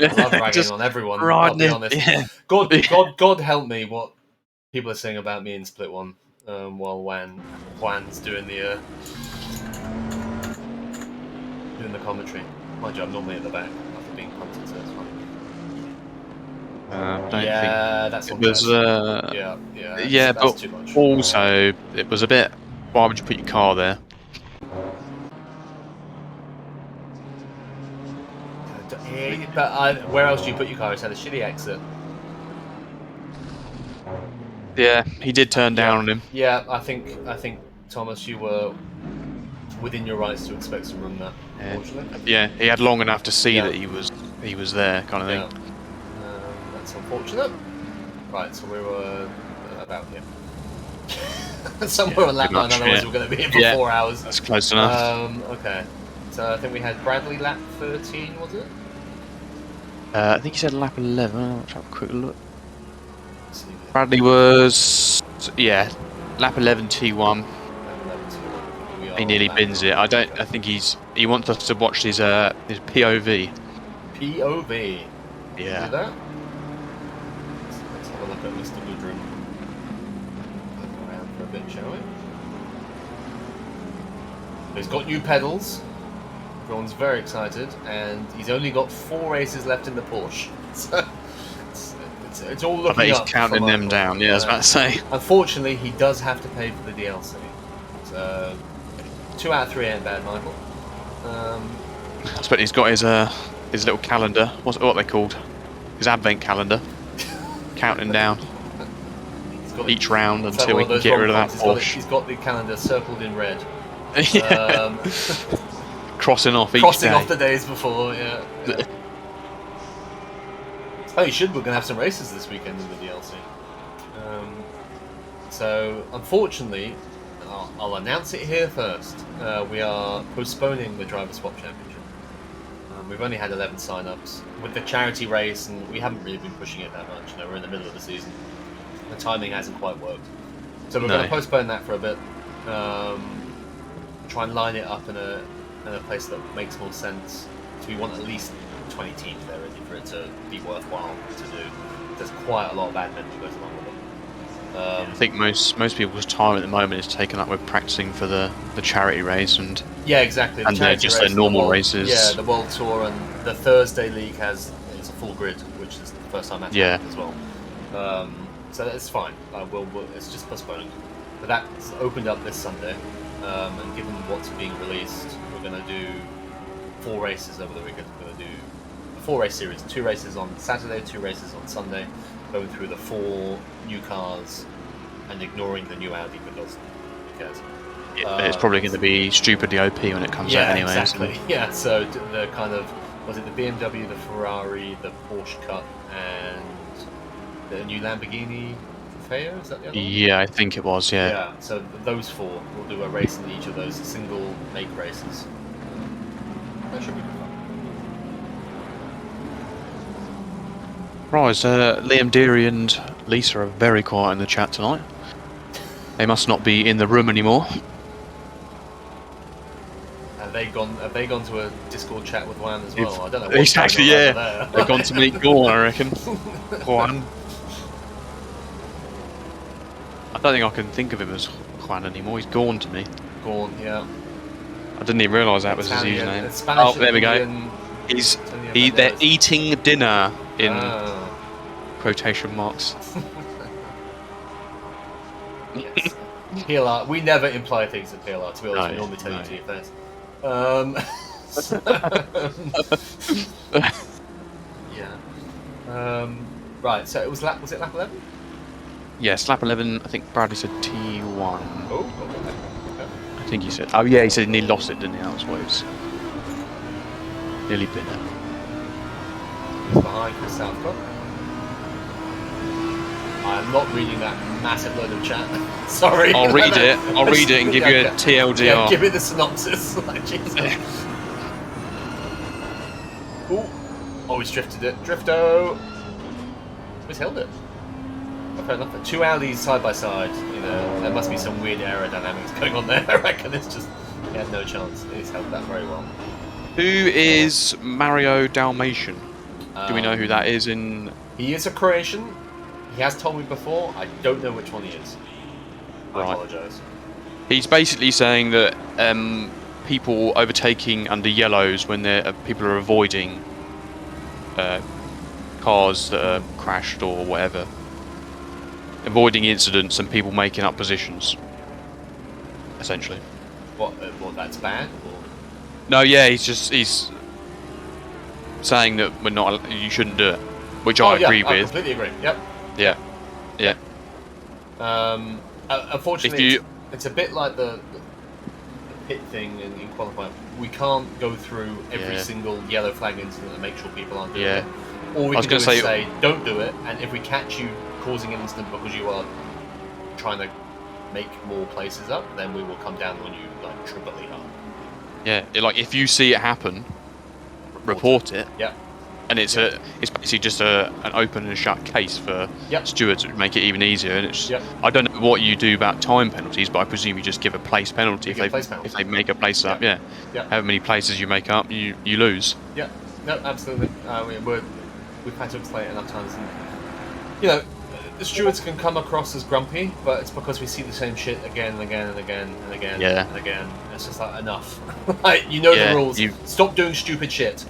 love ragging on everyone. I'll be honest. Yeah. God help me what people are saying about me in Split 1 while Juan's doing the commentary. Mind you, I'm normally at the back after being punted, so it's fine. That's it was. That's but too much. Also, it was a bit. Why would you put your car there? But where else do you put your car? It's had a shitty exit. Yeah, he did turn down on him. Yeah, I think Thomas, you were within your rights to expect some room there. Unfortunately. Yeah, he had long enough to see that he was there, kind of thing. That's unfortunate. Right, so we were about here. Somewhere on lap pretty 9, much, otherwise yeah. we're going to be here for 4 hours. That's close enough. Okay. So I think we had Bradley lap 13, was it? I think you said lap 11. Let's have a quick look. Let's see. Bradley was, yeah, lap 11 T1. Lap 11, so we are He nearly lap bins it. 9. I don't. Okay. I think he wants us to watch his POV. POV. Yeah. Do that? Let's have a look at Mr. Woodrum. Look around for a bit, shall we? He's got new pedals. Everyone's very excited, and he's only got 4 races left in the Porsche. So it's all looking I bet up. he's counting them down. Yeah, I was about to say. Unfortunately, he does have to pay for the DLC. So 2 out of 3 ain't bad, Michael. I suppose he's got his little calendar. What are they called? His advent calendar. Counting down each round until he can get rid of that Porsche. He's got the calendar circled in red. Yeah. Crossing off each Crossing day. off the days before, yeah. Oh, you should. We're going to have some races this weekend in the DLC. So, unfortunately, I'll announce it here first. We are postponing the Driver Swap Championship. We've only had 11 sign-ups with the charity race, and we haven't really been pushing it that much. We're in the middle of the season. The timing hasn't quite worked. So we're going to postpone that for a bit. Try and line it up in a place that makes more sense. So we want at least 20 teams there ready for it to be worthwhile to do. There's quite a lot of admin that goes along with it. I think most people's time at the moment is taken up with practicing for the charity race and exactly. And just their normal races. Yeah, the World Tour and the Thursday League it's a full grid, which is the first time that's happened as well. So it's fine. It's just postponed. But that's opened up this Sunday, and given what's being released, we're going to do 4 races over the weekend. We're going to do a 4-race series: 2 races on Saturday, 2 races on Sunday, going through the 4 new cars and ignoring the new Audi because who cares? it's probably going to be stupidly OP when it comes out anyway. Exactly. Yeah, so the kind of, was it the BMW, the Ferrari, the Porsche Cup, and the new Lamborghini Feo? Is that the other one? Yeah, I think it was. Yeah. So those 4, we'll do a race in each of those single make races. That should be good fun. Right, Liam Deary and Lisa are very quiet in the chat tonight. They must not be in the room anymore. Have they gone to a Discord chat with Juan as well? I don't know. What's Exactly, going on yeah. over there. They've gone to meet Gorn, I reckon. Juan. I don't think I can think of him as Juan anymore. He's Gorn to me. Gorn, yeah. I didn't even realise that was his Italian, username. Spanish, There we go. Italian, They're eating dinner in Ah. quotation marks. Yes. PLR. We never imply things at PLR. To be honest, we normally tell you to your face. Yeah. Right. So was it lap 11? Yes, lap 11. I think Bradley said T1. Oh. Okay. I think he said. Oh yeah, he said he lost it, didn't he? That was what it was. Nearly been it. Behind Chris Southcott. I'm not reading that massive load of chat. Sorry. I'll read it. I'll read it and give you a TLDR. Yeah, give me the synopsis. Like, Jesus. Ooh. Oh, he's drifted it. Drifto. He's held it. Fair enough. 2 Audis side by side. There must be some weird aerodynamics going on there. I reckon it's just he had no chance. He's held that very well. Who is Mario Dalmatian? Do we know who that is? He is a Croatian. He has told me before. I don't know which one he is. I apologise. He's basically saying that people overtaking under yellows when people are avoiding cars that are crashed or whatever, avoiding incidents and people making up positions, essentially. What that's bad? Or? No, yeah, he's saying that you shouldn't do it, which I agree with. I completely agree. Yep. Yeah. Unfortunately, it's a bit like the pit thing in qualifying. We can't go through every single yellow flag incident and make sure people aren't doing it. All we can do is say, don't do it, and if we catch you causing an incident because you are trying to make more places up, then we will come down on you like triply hard. Yeah, like if you see it happen, report it. Yep. And it's basically just an open and shut case for stewards, which would make it even easier. And it's I don't know what you do about time penalties, but I presume you just give a place penalty if they make a place up. Yeah. However many places you make up, you lose. Yeah. No, absolutely. We've had to explain it enough times. And, the stewards can come across as grumpy, but it's because we see the same shit again and again and again and again and again. It's just like enough. Like, the rules. Stop doing stupid shit.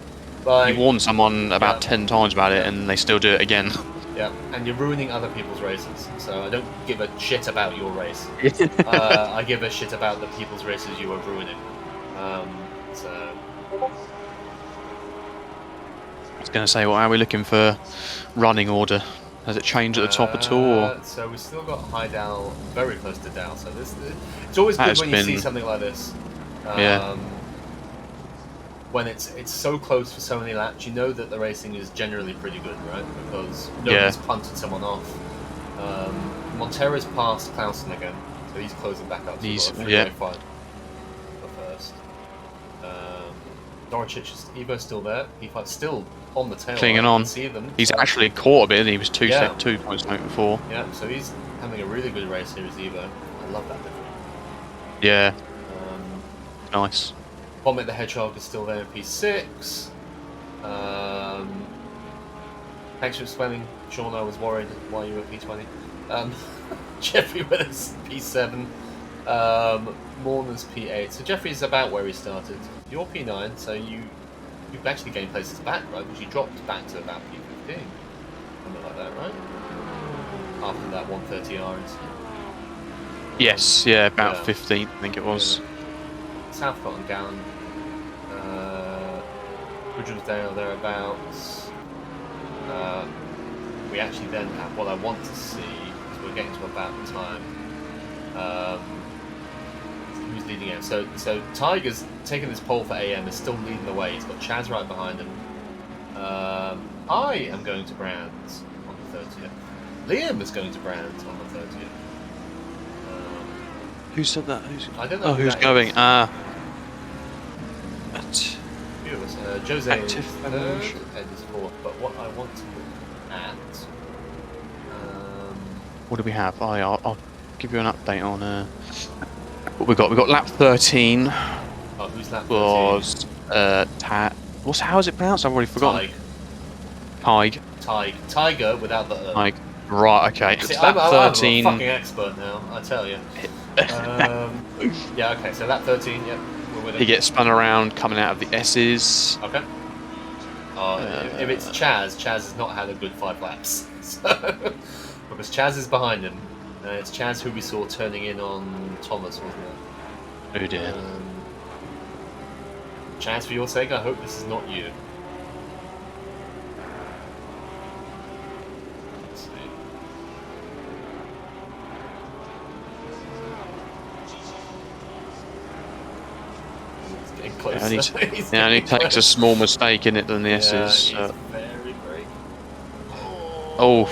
Like, you warn someone about 10 times about it, and they still do it again. Yeah, and you're ruining other people's races. So I don't give a shit about your race. I give a shit about the people's races you are ruining. I was going to say, well, are we looking for running order? Has it changed at the top at all? Or? So we still got High Dow very close to Dow. So it's always good when you see something like this. When it's so close for so many laps, you know that the racing is generally pretty good, right? Because nobody's punted someone off. Montero's passed Clausen again, so he's closing back up. So he's fight for first. Doricic's Evo's still there. He fights still on the tail. Clinging on. See them. He's actually caught a bit. He was 2 points out before. Yeah, so he's having a really good race here as Evo. I love that difference. Yeah. Nice. Vomit the Hedgehog is still there in P6. Thanks for explaining, Sean. I was worried why you were P20. Jeffrey with us P7. Morner's P8. So Jeffrey's about where he started. You're P9, so you've actually gained places back, right? Because you dropped back to about P15. Something like that, right? After that 130R incident. Yes, yeah, about 15th, I think it was. Southcott and Gallen. Woodrowsdale thereabouts. We actually then have what I want to see, because we're getting to about the time. Who's leading out? So Tiger's taking this pole for AM, is still leading the way. He's got Chaz right behind him. I am going to Brands on the 30th. Liam is going to Brands on the 30th. Who said that? I don't know. Who's going? Jose is third, Ed is fourth, but what I want to look at... what do we have? I'll give you an update on what we got. We got lap 13. Oh, who's lap 13? Was how is it pronounced? I've already forgotten. Tiger without the Tig. Right, okay. See, lap 13. I'm a fucking expert now, I tell you. Yeah, okay, so lap 13, yep. He gets spun around coming out of the S's. Okay. If it's Chaz has not had a good 5 laps. So, because Chaz is behind him. It's Chaz who we saw turning in on Thomas, wasn't it? Oh dear. Chaz, for your sake, I hope this is not you. Let's see. It only takes a small mistake in it than the S's. Very brave. Oh.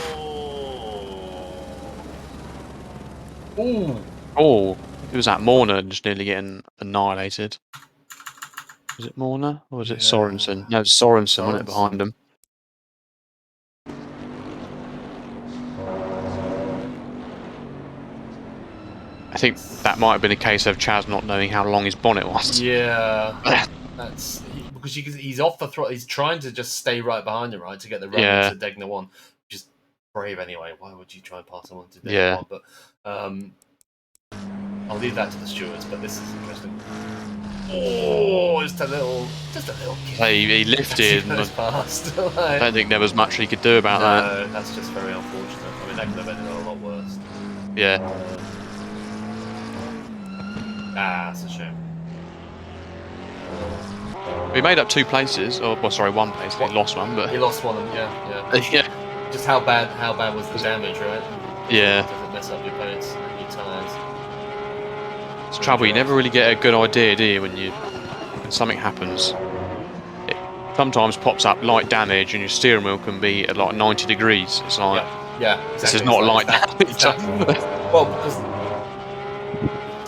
It was that Morner just nearly getting annihilated. Was it Morner or was it Sorensen? No, it was Sorensen, wasn't it, behind him? I think that might have been a case of Chaz not knowing how long his bonnet was. Yeah, that's because he's off the throttle. He's trying to just stay right behind him, right, to get the run into Degner 1. Just brave anyway. Why would you try and pass someone to Degner 1? But I'll leave that to the stewards. But this is interesting. Oh, just a little kick. He lifted. Past. I don't think there was much he could do about that. No, that's just very unfortunate. I mean, that could have ended a lot worse. Yeah. That's a shame. We made up 2 places, or well, sorry, 1 place. He lost one, but he lost one. Yeah. Just how bad was the damage, right? Yeah. Does it mess up your boats, your tires? It's trouble. You never really get a good idea, do you, when something happens? It sometimes pops up light damage, and your steering wheel can be at like 90 degrees. It's like, yeah, exactly. This is not light damage. Exactly. Well, because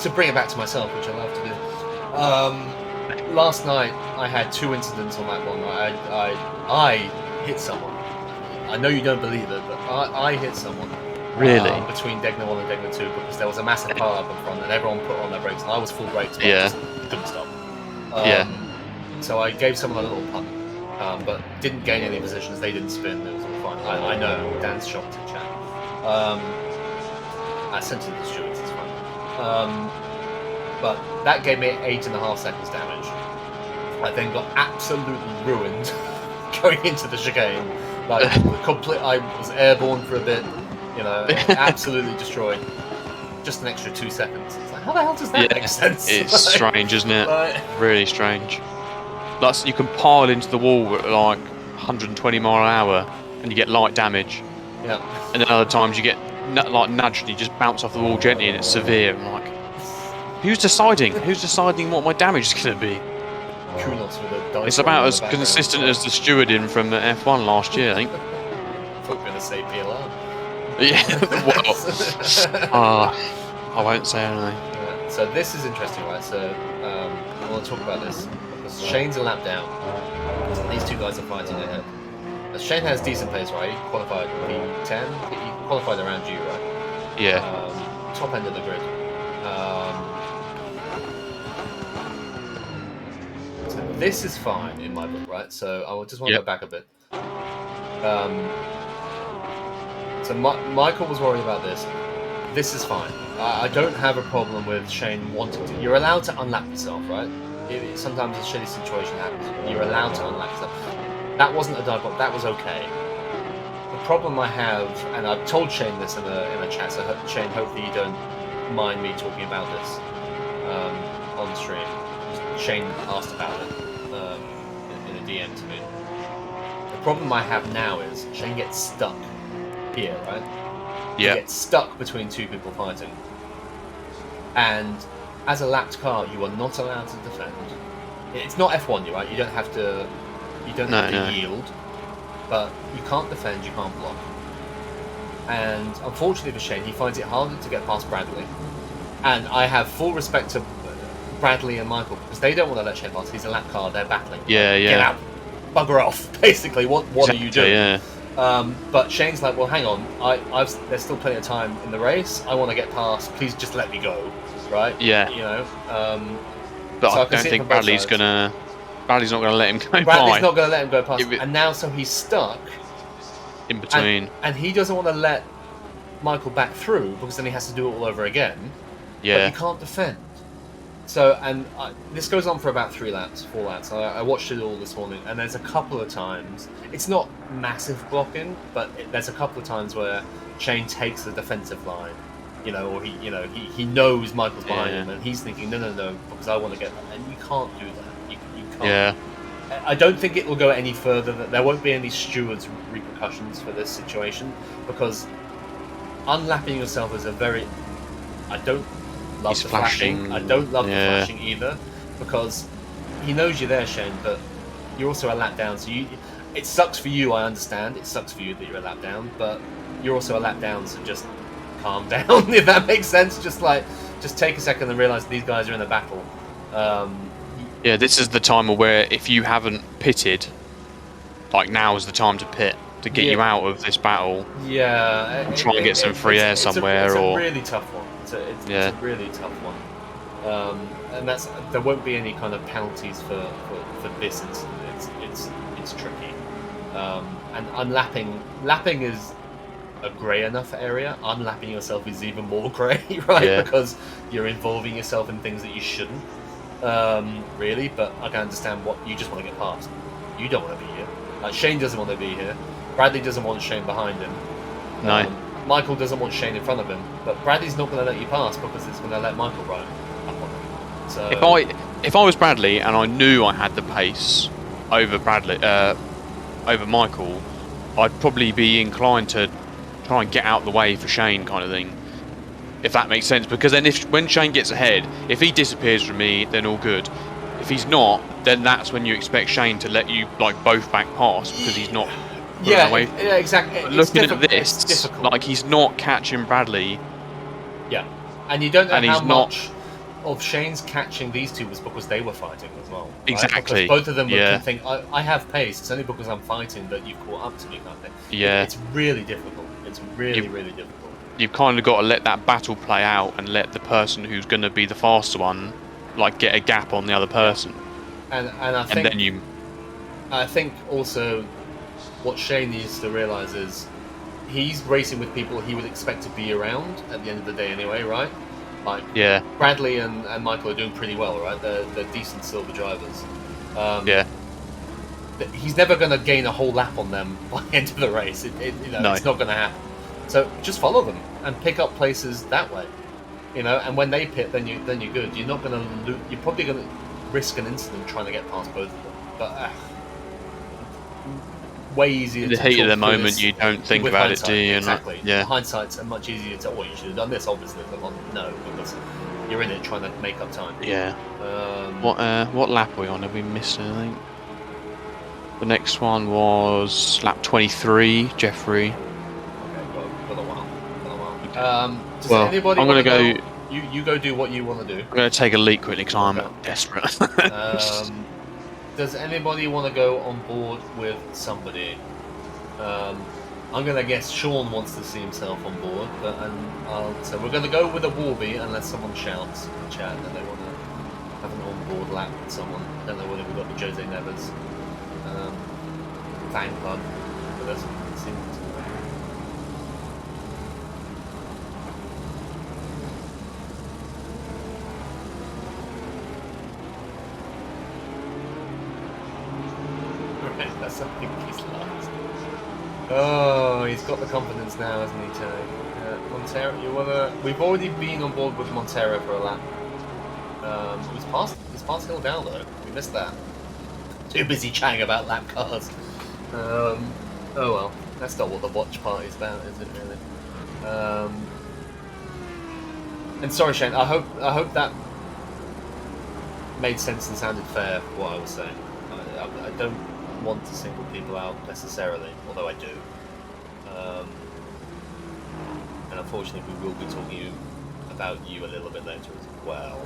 to bring it back to myself, which I love to do. Last night I had 2 incidents on that one. I hit someone. I know you don't believe it, but I hit someone. Really? Between Degner 1 and Degner 2, because there was a massive pile up in front and everyone put on their brakes and I was full brakes, but I just couldn't stop. So I gave someone a little punt, but didn't gain any positions. They didn't spin. It was all fine. I know Dan's shocked in chat. I sent it to the stewards. It's fine. But that gave me 8.5 seconds damage. I then got absolutely ruined going into the chicane. Like I was airborne for a bit. You know, absolutely destroyed. Just an extra 2 seconds. It's like, how the hell does that make sense? It's strange, isn't it? Really strange. Like, you can pile into the wall at like 120 mile an hour and you get light damage. Yeah. And then other times you get like nudged and you just bounce off the wall gently and it's severe. I'm like, who's deciding? Who's deciding what my damage is going to be? Kunos with a dice. It's about as consistent as the stewarding from the F1 last year, I think. I thought you were going to say PLR. Yeah, well, I won't say anything. Yeah. So this is interesting, right? So I want to talk about this because Shane's a lap down. These two guys are fighting ahead. Shane has decent pace, right? He qualified P10. He qualified around you, right? Yeah. Top end of the grid. So this is fine in my book, right? So I just want to go back a bit. So Michael was worried about this. This is fine. I don't have a problem with Shane wanting to. You're allowed to unlap yourself, right? Sometimes a shitty situation happens. You're allowed to unlap yourself. That wasn't a dive bomb. That was okay. The problem I have, and I've told Shane this in a chat, so Shane, hopefully you don't mind me talking about this on stream. Shane asked about it in a DM to me. The problem I have now is Shane gets stuck here, right? Yeah. He gets stuck between two people fighting. And as a lapped car, you are not allowed to defend. It's not F1, right? You don't have to. You don't have to yield, but you can't defend, you can't block. And unfortunately for Shane, he finds it harder to get past Bradley. And I have full respect to Bradley and Michael because they don't want to let Shane pass. He's a lap car, they're battling. Yeah. Get out, bugger off. Basically, what are you doing? Yeah. But Shane's like, well, hang on. There's still plenty of time in the race. I want to get past. Please just let me go, right? Yeah. You know. But so I don't think Bradley's gonna. Bradley's not going to let him go by. Bradley's not going to let him go past. And now, so he's stuck in between. And he doesn't want to let Michael back through because then he has to do it all over again. Yeah. But he can't defend. So, and this goes on for about 4 laps. I watched it all this morning, and there's a couple of times. It's not massive blocking, but there's a couple of times where Shane takes the defensive line. You know, or he knows Michael's behind him, and he's thinking, no, because I want to get that. And you can't do that. You can't. Yeah. I don't think it will go any further. That there won't be any stewards' repercussions for this situation because unlapping yourself is a very. I don't love the flashing. I don't love the flashing either because he knows you're there, Shane, but you're also a lap down. So it sucks for you. I understand. It sucks for you that you're a lap down, but you're also a lap down. So just calm down, if that makes sense. Just take a second and realize these guys are in a battle. Yeah, this is the time where if you haven't pitted, like now is the time to pit to get you out of this battle. Yeah, try and get some free air somewhere. It's or a really tough one. It's a really tough one. And there won't be any kind of penalties for this incident. It's tricky. And lapping is a grey enough area. Unlapping yourself is even more grey, right? Yeah. Because you're involving yourself in things that you shouldn't. Really, but I can understand what you just want to get past. You don't want to be here. Like Shane doesn't want to be here. Bradley doesn't want Shane behind him. No. Michael doesn't want Shane in front of him. But Bradley's not going to let you pass because it's going to let Michael run up on him. So if I was Bradley and I knew I had the pace over Michael, I'd probably be inclined to try and get out of the way for Shane, kind of thing. If that makes sense, because then when Shane gets ahead, if he disappears from me, then all good. If he's not, then that's when you expect Shane to let you both back past because he's not. Yeah, exactly. But looking at this, like he's not catching Bradley. Yeah, and you don't know how much. of Shane's catching these two was because they were fighting as well. Right? Exactly. Because both of them Yeah. can think, I have pace. It's only because I'm fighting that you've caught up to me, kind of thing. Yeah. It's really difficult. It's really difficult. You've kind of got to let that battle play out and let the person who's going to be the faster one, like, get a gap on the other person. And I think then you. I think also what Shane needs to realize is he's racing with people he would expect to be around at the end of the day anyway, right? Like Yeah. Bradley and Michael are doing pretty well, right? They're decent silver drivers. Yeah. He's never going to gain a whole lap on them by the end of the race. No. It's not going to happen. So just follow them and pick up places that way, And when they pit, then you're good. You're not going to you're probably going to risk an incident trying to get past both of them. But way easier. In the heat of the moment, you don't think about it, do you? Exactly. Yeah. Hindsight's much easier to. Oh, you should have done this, obviously. But no, because you're in it trying to make up time. Yeah. What lap are we on? Have we missed anything? The next one was lap 23, Jeffrey. Okay, got a while. Does anybody I'm going to go. You go do what you want to do. I'm going to take a leak quickly because I'm desperate. Does anybody want to go on board with somebody? I'm going to guess Sean wants to see himself on board, so we're going to go with a Warby unless someone shouts in the chat that they want to have an on-board lap with someone. I don't know whether we've got the Jose Nevers fan club with us. That's something he's lost. Oh, he's got the confidence now, hasn't he, Tony? Montero, you wanna? We've already been on board with Montero for a lap. It was past Hill Down though. We missed that. Too busy chatting about lap cars. Oh well, that's not what the watch party's about, is it really? And sorry, Shane. I hope that made sense and sounded fair. What I was saying. I don't want to single people out necessarily, although I do. And unfortunately, we will be talking about you a little bit later as well,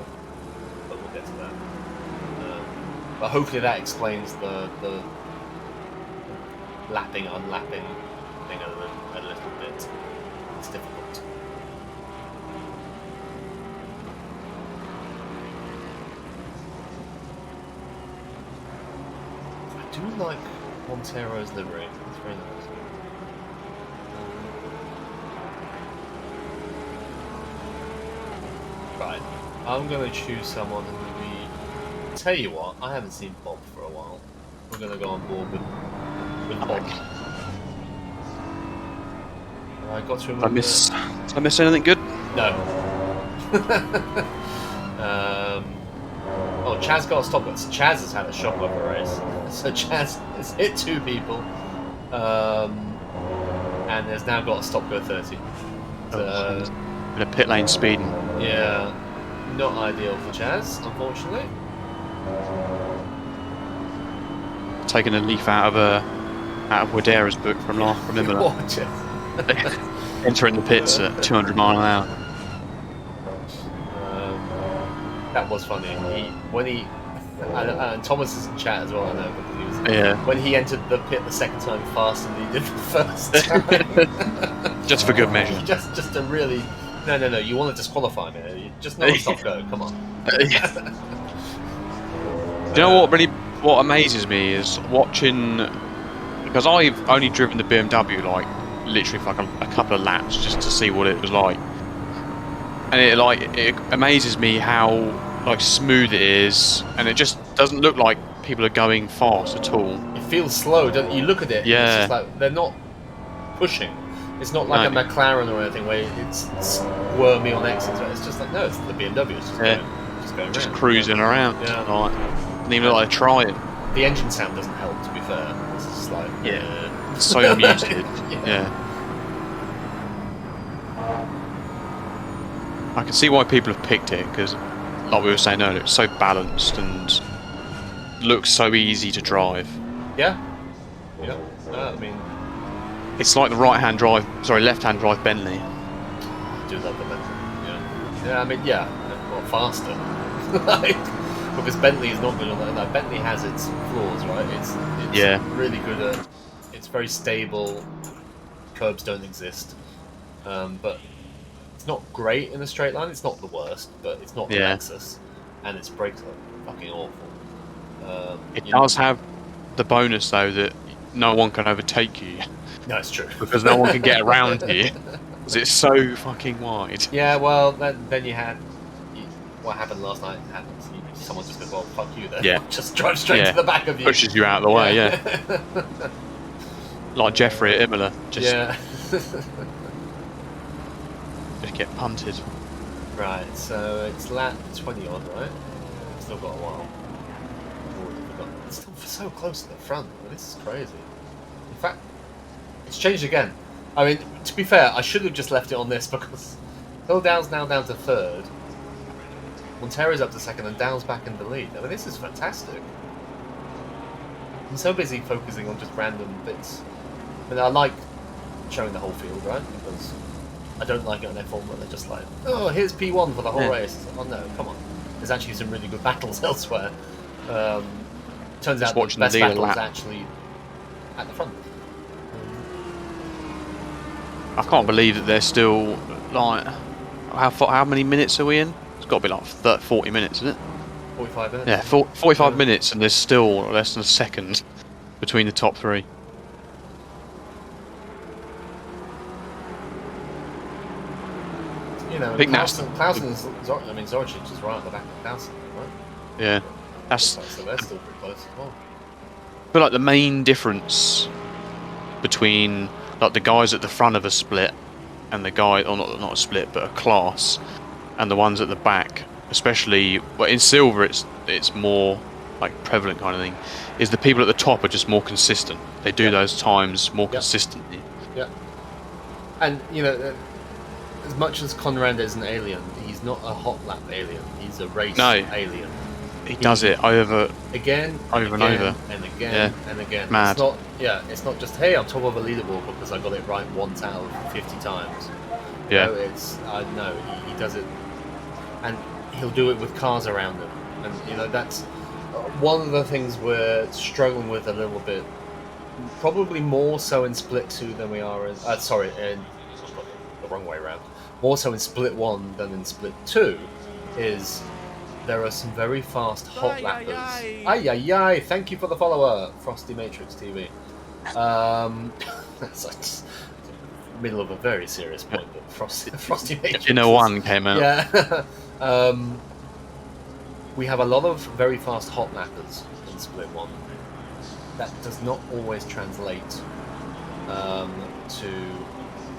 but we'll get to that. But hopefully that explains the lapping, unlapping thing a little bit. It's difficult. I do like Montero's livery. It's very nice. Right, I'm going to choose someone who tell you what, I haven't seen Bob for a while. We're going to go on board with Bob. I got to remember... Did I miss anything good? No. Oh, Chaz got a stop. Chaz has had a shock of a race. So Chaz has hit two people. And has now got a stop go 30. In a pit lane speeding. Yeah. Not ideal for Chaz, unfortunately. Taking a leaf out of Wadera's book from Imola. Watch it. Entering the pits at 200 mile an hour. That was funny. And Thomas is in chat as well, I know, because he was. Yeah. When he entered the pit the second time faster than he did the first time. Just for good measure. Just to really. No. You want to disqualify me? You just not stop go. Come on. Do you know what amazes me is watching, because I've only driven the BMW like literally for like a couple of laps just to see what it was like, and it amazes me how like smooth it is, and it just doesn't look like people are going fast at all. It feels slow, doesn't you? Look at it. Yeah. It's just like they're not pushing. It's not like a McLaren or anything where it's squirmy on exits. It's just like, no, it's the BMW. It's just going just around. cruising around. Yeah. Like, didn't even look like they're trying. The engine sound doesn't help, to be fair. It's just like It's so muted. Yeah. I can see why people have picked it, because, like we were saying earlier, it's so balanced and looks so easy to drive. Yeah. I mean, it's like the left-hand drive Bentley. I do love the Bentley. Yeah. I mean, well, faster. Like, because Bentley is not good on that. Like, Bentley has its flaws, right? It's really good at. It's very stable. Curbs don't exist, but it's not great in a straight line. It's not the worst, but it's not the Lexus, and its brakes are fucking awful. It does have the bonus though that no one can overtake you. No, it's true because no one can get around you because it's so fucking wide. Yeah, well, then you had what happened last night happens. Someone just goes, "Well, fuck you," then. Yeah. Just drive straight to the back of you. Pushes you out of the way. Yeah. Like Jeffrey at Imola. Just get punted. Right, so it's lap 20 odd, right? Still got a while. It's still so close to the front. This is crazy. In fact, it's changed again. I mean, to be fair, I should have just left it on this because Hill Dow's now down to third. Montero's up to second and Dow's back in the lead. I mean, this is fantastic. I'm so busy focusing on just random bits. I mean, I like showing the whole field, right? Because I don't like it on F1 where they're just like, oh, here's P1 for the whole race. It's like, oh no, come on. There's actually some really good battles elsewhere. Turns out the best battle is actually at the front. I can't believe that they're still like how many minutes are we in? It's got to be like 40 minutes, isn't it? 45 minutes. Yeah, 45 minutes, and there's still less than a second between the top three. You know, Clausen is. I mean, Zoricic is right at the back of Clausen, right? Yeah, so they're still pretty close as well. I feel like the main difference between like the guys at the front of a split and the guy, or not a split, but a class, and the ones at the back, especially in silver, it's more like prevalent kind of thing. Is the people at the top are just more consistent? They do those times more consistently. Yeah, and you know, as much as Conrad is an alien, he's not a hot lap alien. He's a race alien. He does it over and over and again and again. Mad. It's not just, hey, I'm top of a leaderboard because I got it right once out of 50 times. Yeah. No, he does it, and he'll do it with cars around him, and you know that's one of the things we're struggling with a little bit. Probably more so in Split 2 than we are in. In the wrong way around. More so in Split 1 than in Split 2 is. There are some very fast hot lappers. Ay. Thank you for the follower, Frosty Matrix TV. That's like middle of a very serious point, but Frosty Matrix. Inner One came out. Yeah. We have a lot of very fast hot lappers in Split 1. That does not always translate to.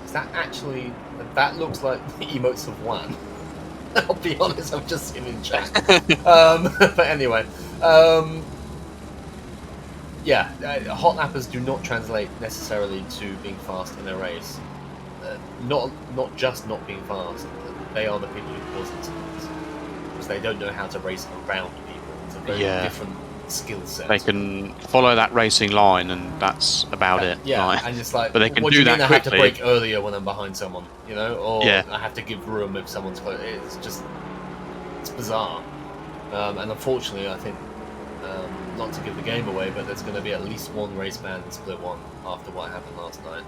Is that actually? That looks like the emotes of one. I'll be honest, I've just seen in chat. But anyway, hot lappers do not translate necessarily to being fast in a race. Not just not being fast. They are the people who cause incidents because they don't know how to race around people. It's a very different skill set. They can follow that racing line, and that's about it. Yeah, like, and it's like, but they can what do do you that mean quickly. I have to brake earlier when I'm behind someone, you know, or I have to give room if someone's close. It's bizarre, and unfortunately, I think not to give the game away, but there's going to be at least one race ban in Split 1 after what happened last night.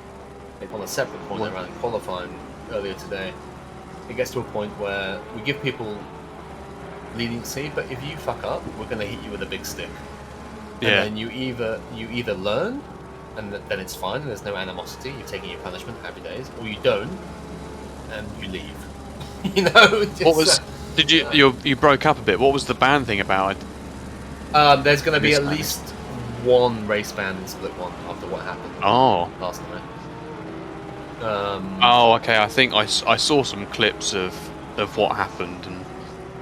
On a separate point around qualifying earlier today, it gets to a point where we give people leniency, but if you fuck up, we're going to hit you with a big stick. And then you either learn, and then it's fine, and there's no animosity. You're taking your punishment, happy days, or you don't, and you leave. You know. What was? Did you broke up a bit? What was the ban thing about it? There's going to be at least one race ban in Split 1 after what happened. Last night. Okay. I think I saw some clips of what happened, and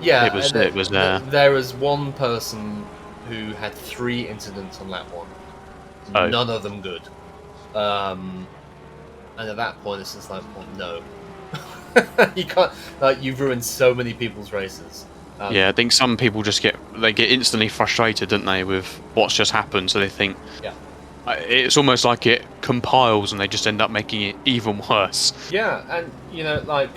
it was there was one person who had 3 incidents on lap 1. None of them good. And at that point, it's just like, well, no. You can't. Like, you've ruined so many people's races. I think some people just get instantly frustrated, don't they, with what's just happened? So they think, it's almost like it compiles, and they just end up making it even worse. Yeah, and you know, like,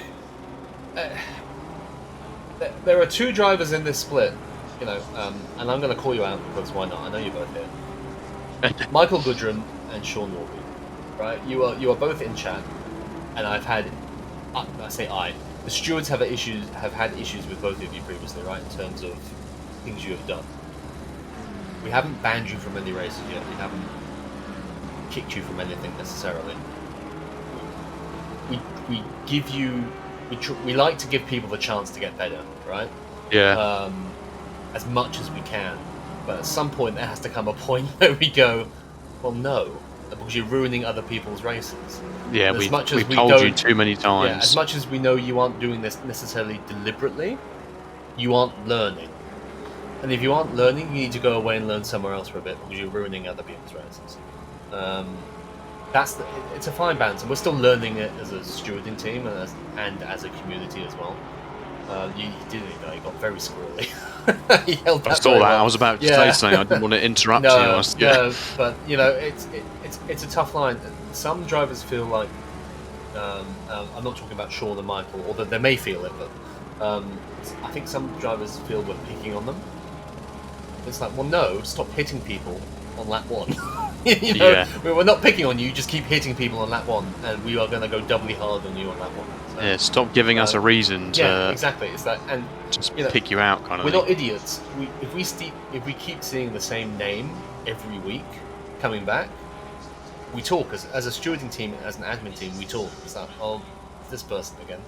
there are 2 drivers in this split, you know, and I'm going to call you out because why not? I know you're both here. Michael Goodrum and Sean Norby, right? You are both in chat, and I've had, the stewards have had issues with both of you previously, right? In terms of things you have done. We haven't banned you from any races yet. We haven't kicked you from anything necessarily. We give you. We like to give people the chance to get better, right? Yeah. As much as we can, but at some point there has to come a point where we go, well, no, because you're ruining other people's races. Yeah, we've told you too many times. Yeah, as much as we know you aren't doing this necessarily deliberately, you aren't learning. And if you aren't learning, you need to go away and learn somewhere else for a bit because you're ruining other people's races. It's a fine balance, and we're still learning it as a stewarding team and as a community as well. You did it, though. You got very squirrely. He held that I saw that. well. I was about to say something. I didn't want to interrupt you. No, but you know, it's a tough line. Some drivers feel like I'm not talking about Sean and Michael, although they may feel it, but I think some drivers feel we're picking on them. It's like, well, no, stop hitting people on lap 1. You know, Yeah. we're not picking on you. You just keep hitting people on lap 1, and we are going to go doubly hard on you on lap 1. So, Yeah, stop giving us a reason to yeah, exactly. It's that, and just you know, pick you out, kind of. we're not idiots. If we keep seeing the same name every week coming back, we talk as a stewarding team, as an admin team. We talk. It's like, oh, this person again.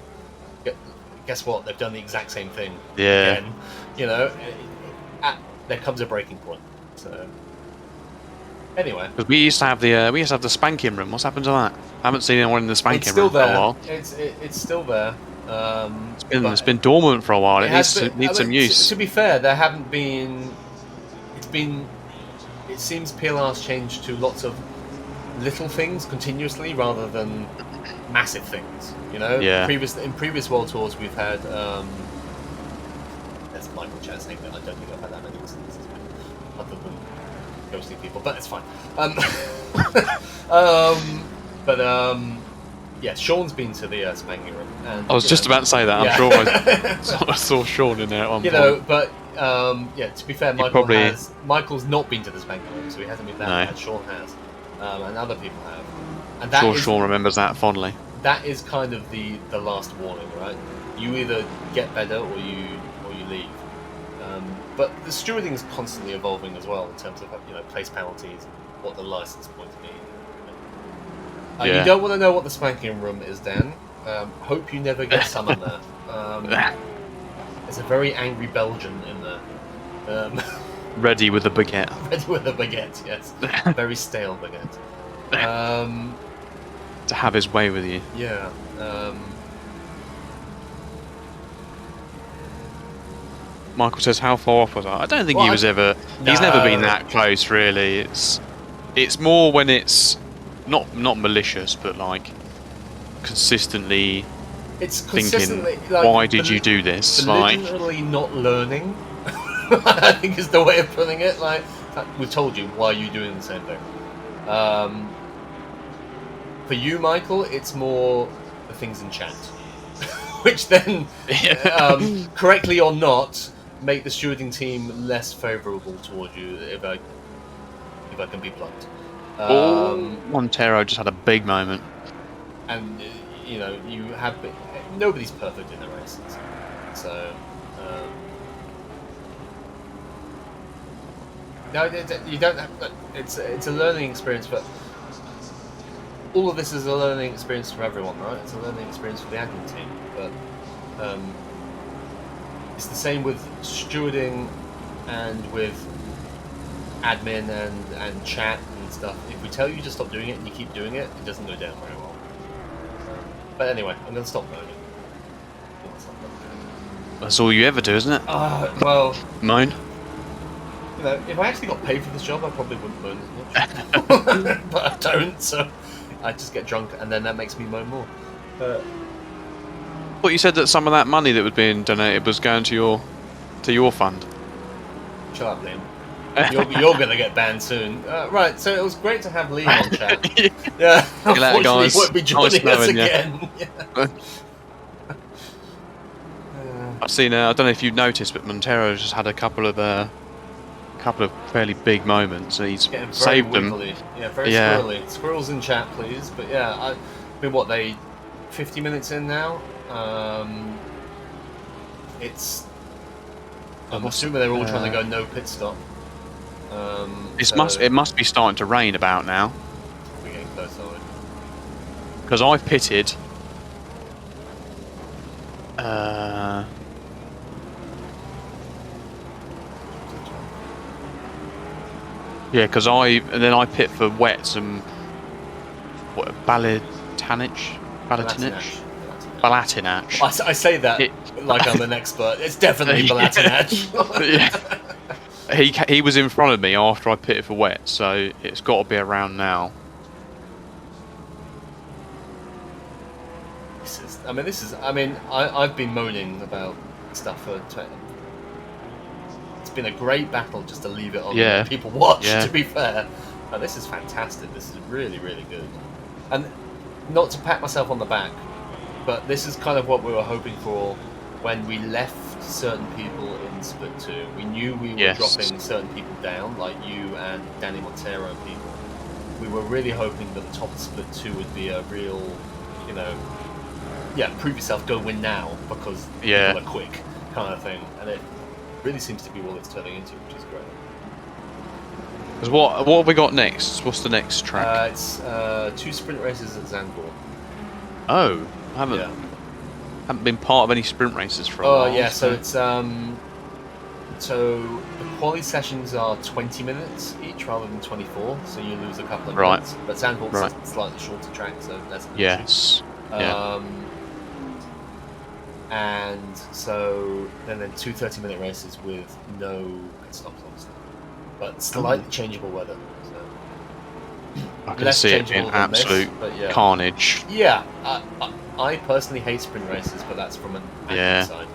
Guess what? They've done the exact same thing again. You know, there comes a breaking point. So anyway, because we used to have the spanking room. What's happened to that? I haven't seen anyone in the spanking room for a while. It's still there. It's been dormant for a while. It needs some use. To be fair, there haven't been. It seems PLR's changed to lots of little things continuously rather than massive things. You know, in previous World Tours we've had. There's Michael Chat saying that I don't think I've had that many instances other than ghostly people, but it's fine. Yeah, Sean's been to the spanking room. And, I was just about to say that. I'm sure I saw Sean in there at one point. know, but yeah, to be fair, Michael's not been to the spanking room, so he hasn't been that bad. Sean has, and other people have. And that Sean remembers that fondly. That is kind of the last warning, right? You either get better or you leave. But the stewarding is constantly evolving as well in terms of place penalties, what the license points mean. You don't want to know what the spanking room is, Dan. Hope you never get summoned there. There's a very angry Belgian in there. Ready with a baguette. Ready with a baguette, yes. Very stale baguette. To have his way with you. Yeah. Michael says, "How far off was I?" I don't think he was ever. No. He's never been that close, really. It's more when it's not malicious, but like consistently. It's consistently thinking, like, why did you do this? Literally not learning. I think is the way of putting it. Like we've told you, why are you doing the same thing? For you, Michael, it's more the things in chat, which then, correctly or not, make the stewarding team less favourable towards you. If I can be blunt. Montero just had a big moment, and you have nobody's perfect in the races, so. No, you don't have. It's a learning experience, but all of this is a learning experience for everyone, right? It's a learning experience for the admin team, but it's the same with stewarding and with admin and chat and stuff. If we tell you to stop doing it and you keep doing it, it doesn't go down very well. But anyway, I'm going to stop moaning. That's all you ever do, isn't it? Well, moan. If I actually got paid for this job, I probably wouldn't moan as much. But I don't, so I just get drunk, and then that makes me moan more. But you said that some of that money that was being donated was going to your fund. Shut up, Liam. You're going to get banned soon. Right, so it was great to have Liam on chat. Yeah, unfortunately, he won't be joining us again. I've seen. I don't know if you've noticed, but Montero just had a couple of fairly big moments. And he's Getting very saved wiggly. them. Yeah, very Yeah. squirrely. Squirrels in chat, please. But yeah, I mean, what, they 50 minutes in now? I'm assuming they're all trying to go no pit stop. It must be starting to rain about now. We're getting close, aren't we? Because I've pitted. Yeah, because I pit for wets and what Balatinach. I say that like I'm an expert. It's definitely Balatinach. Yeah. He was in front of me after I pitted for wet, so it's got to be around now. I've been moaning about stuff for 20. It's been a great battle just to leave it on and let people watch, to be fair. But this is fantastic. This is really, really good. And not to pat myself on the back, but this is kind of what we were hoping for when we left certain people in Split 2. We knew we were dropping certain people down, like you and Danny Montero and people. We were really hoping that the top of Split 2 would be a real, prove yourself, go win now, because people are quick, kind of thing. And it really seems to be what it's turning into, which is great. Because what have we got next? What's the next track? It's 2 sprint races at Zandvoort. Oh, I haven't been part of any sprint races for a while. Oh yeah, so it's so the quali sessions are 20 minutes each rather than 24, so you lose a couple of minutes. But Zandvoort's a slightly shorter track, so that's and so then 2 30-minute races with no pit stops, obviously, but slightly changeable weather. So I can see it being absolute carnage. Yeah, I personally hate sprint races, but that's from an admin side.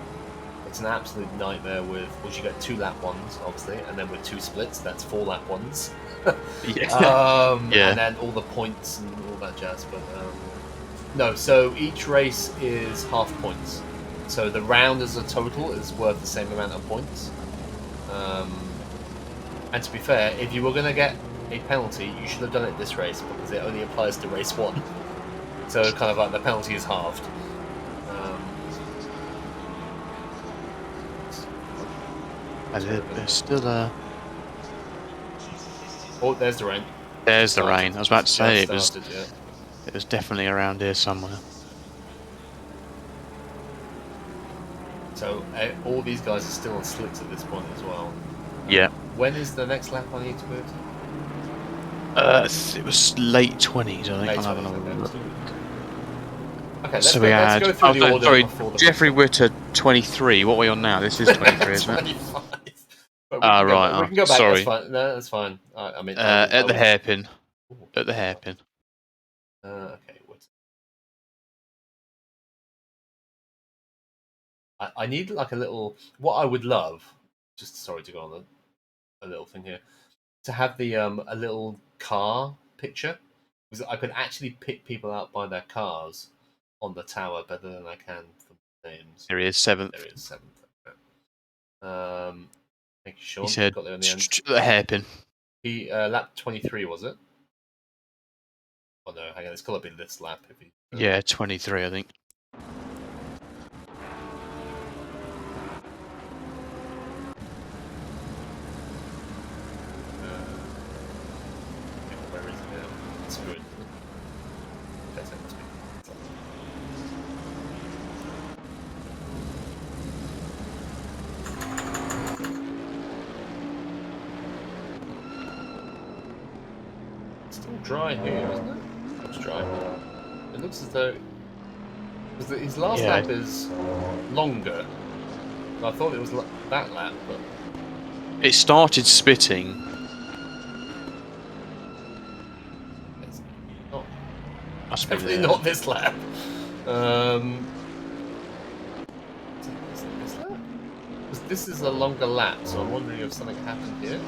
It's an absolute nightmare which you get 2 lap ones, obviously, and then with 2 splits, that's 4 lap ones. And then all the points and all that jazz. But no, so each race is half points. So the round as a total is worth the same amount of points. And to be fair, if you were going to get a penalty, you should have done it this race, because it only applies to race 1. So kind of like the penalty is halved. And there's still a... Oh, there's the rain. There's the rain. I was about to say it was definitely around here somewhere. So all these guys are still on slicks at this point as well. Yeah. When is the next lap I need to move to? It was late 20s, I think. Okay, so let's go through the order. Sorry, Jeffrey Witter 23. What are we on now? This is 23, isn't it? 25. Right. We can go back. Sorry. That's fine. No, that's fine. At the hairpin. At the hairpin. Okay. I need like a little. What I would love, just sorry to go on a little thing here, to have the a little car picture, because I could actually pick people out by their cars on the tower better than I can from names. There he is, 7th. There he is, 7th. Thank you, Sean. He said got there in the end. The hairpin. He lap 23, was it? Oh no, hang on, it's got to be this lap. If he, yeah, 23, I think. where is it now? It's good. That's it, must be. It's still dry here, isn't it? It's dry. It looks as though his last lap is longer. I thought it was that lap, but it started spitting. it's not. Definitely not this lap. Is it this lap? Because this is a longer lap, so I'm wondering if something happened here.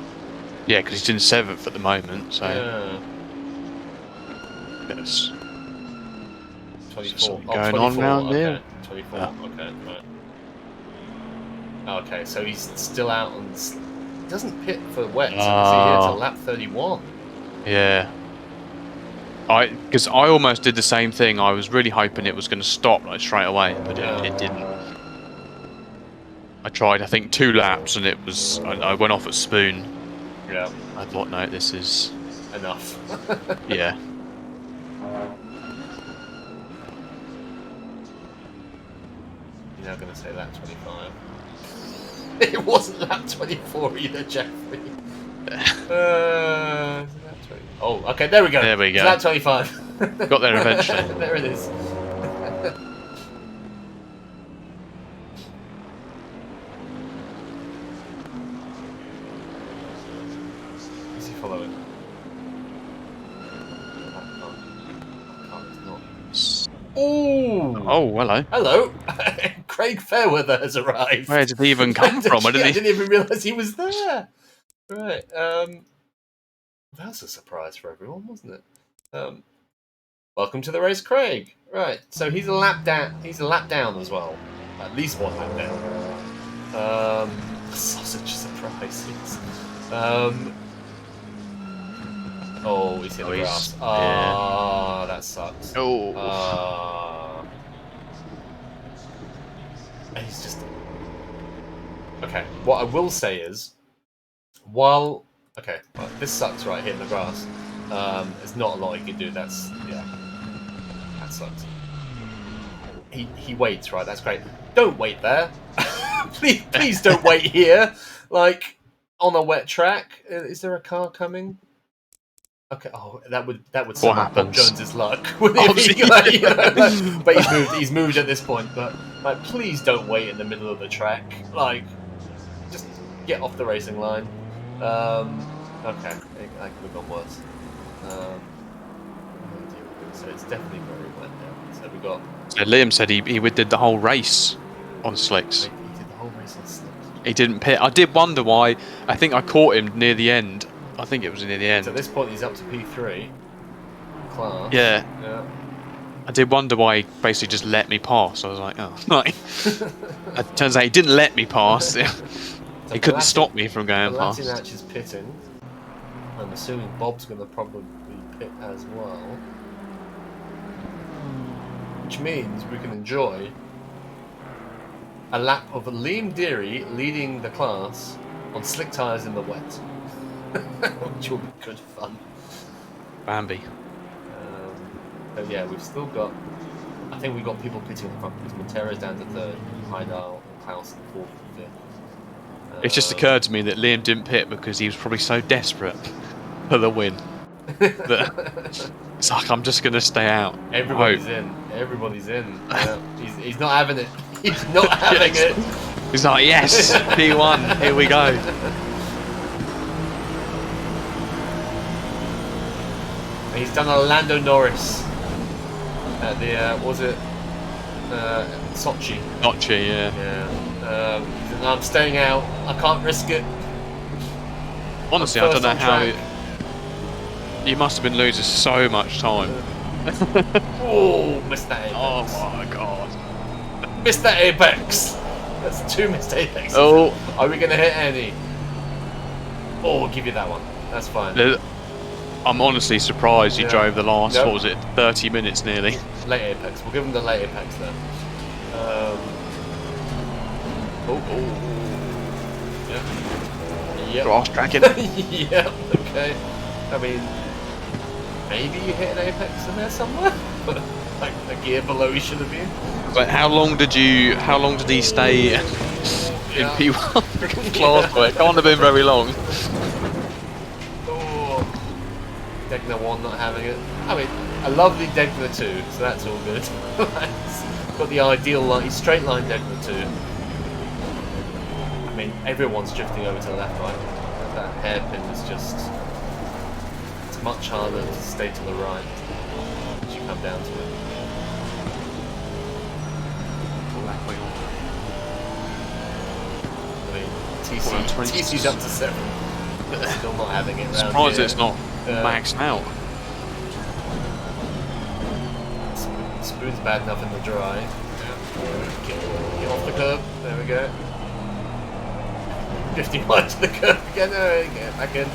Yeah, because he's in 7th at the moment, so. Yeah. Yes. 24. Going on round here. 24. Okay, right. Okay, so he's still out on. Doesn't pit for wet, so is he here Ah. till lap 31? Yeah. Because I almost did the same thing. I was really hoping it was going to stop like straight away, but it didn't. I tried, I think, 2 laps, and it was. I went off at spoon. Yeah. I thought, no, this is Enough. yeah. You're now going to say lap 25. It wasn't lap 24 either, Jeffrey. Lap 20. Oh, okay, there we go. There we It's go. lap 25. Got there eventually. There it is. Is he following? Oh! Oh, hello. Hello! Craig Fairweather has arrived. Where did he even come from? I didn't even realise he was there. Right. That's a surprise for everyone, wasn't it? Welcome to the race, Craig. Right. So he's a lap down. He's a lap down as well. At least 1 lap down. Sausage surprises. Oh, he's hit the grass. Ah, that sucks. Oh. And he's just... Okay, what I will say is, while... Okay, well, this sucks right here in the grass. There's not a lot he can do, that's... Yeah. That sucks. He waits, right, that's great. Don't wait there. please don't wait here. Like, on a wet track. Is there a car coming? Okay. Oh, that would sum up Bob Jones's luck. But he's moved at this point. But like, please don't wait in the middle of the track. Like, just get off the racing line. Okay, I could have gone worse. So it's definitely very wet now. So we got. So Liam said he did the whole race on slicks. He did the whole race on slicks. He didn't pit. I did wonder why. I think I caught him near the end. I think it was near the end. So at this point, he's up to P3 class. Yeah. Yeah. I did wonder why he basically just let me pass. I was like, oh. Like, it turns out he didn't let me pass. He couldn't stop me from going past. Latinach is pitting. I'm assuming Bob's going to probably pit as well. Which means we can enjoy a lap of Liam Deary leading the class on slick tyres in the wet. Which will be good fun. Bambi. So yeah, we've still got... I think we've got people pitting in the front because Montero's down to 3rd, Heidal and Klaus in 4th and 5th. It just occurred to me that Liam didn't pit because he was probably so desperate for the win. That it's like, I'm just going to stay out. Everybody's in. Everybody's in. Yeah. He's not having it. He's not having it. He's like, yes, P1, here we go. He's done a Lando Norris at the, was it Sochi? Sochi, yeah. Yeah. I'm staying out. I can't risk it. Honestly, I don't know how... You must have been losing so much time. Oh, missed that apex. Oh my god. Missed that apex. That's 2 missed apexes. Oh. Are we going to hit any? Oh, we'll give you that one. That's fine. I'm honestly surprised you drove the last, what was it, 30 minutes nearly. Late apex. We'll give him the late apex then. Yep. Grass tracking. Yep, okay. I mean, maybe you hit an apex in there somewhere? Like a gear below he should have been. But how long did he stay in P1 class? It can't have been very long. Degner 1 not having it. I mean, a lovely Degner 2, so that's all good. Got the ideal line, straight line Degner 2. I mean, everyone's drifting over to the left, right? That hairpin is just... It's much harder to stay to the right as you come down to it. I mean, TC's up to 7. But still not having it around here. Surprised it's not maxed out. Spoon's bad enough in the dry. Get off the curb. There we go. Drifting right to the curve again. Get back in.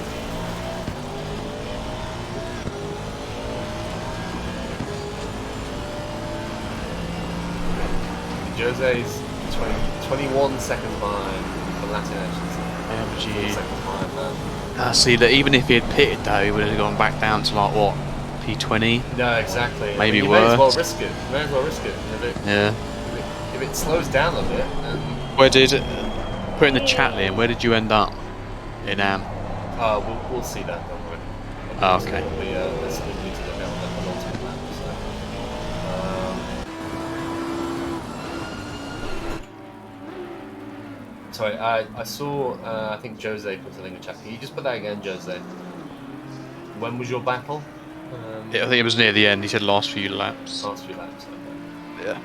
Jose's 21 seconds behind the Latin actions. 4 seconds behind that. See that even if he had pitted though, he would have gone back down to like what, P20? No, exactly. Maybe you worse. may as well risk it. You may as well risk it. If it slows down a bit. Where did put in the chat, Liam? Where did you end up in Am? We'll see that. Don't worry. Oh, okay. We need to look at the ultimate map. So. Sorry, I saw. I think Jose put something in the chat. Can you just put that again, Jose? When was your battle? Yeah, I think it was near the end. He said last few laps. Last few laps. Okay. Yeah.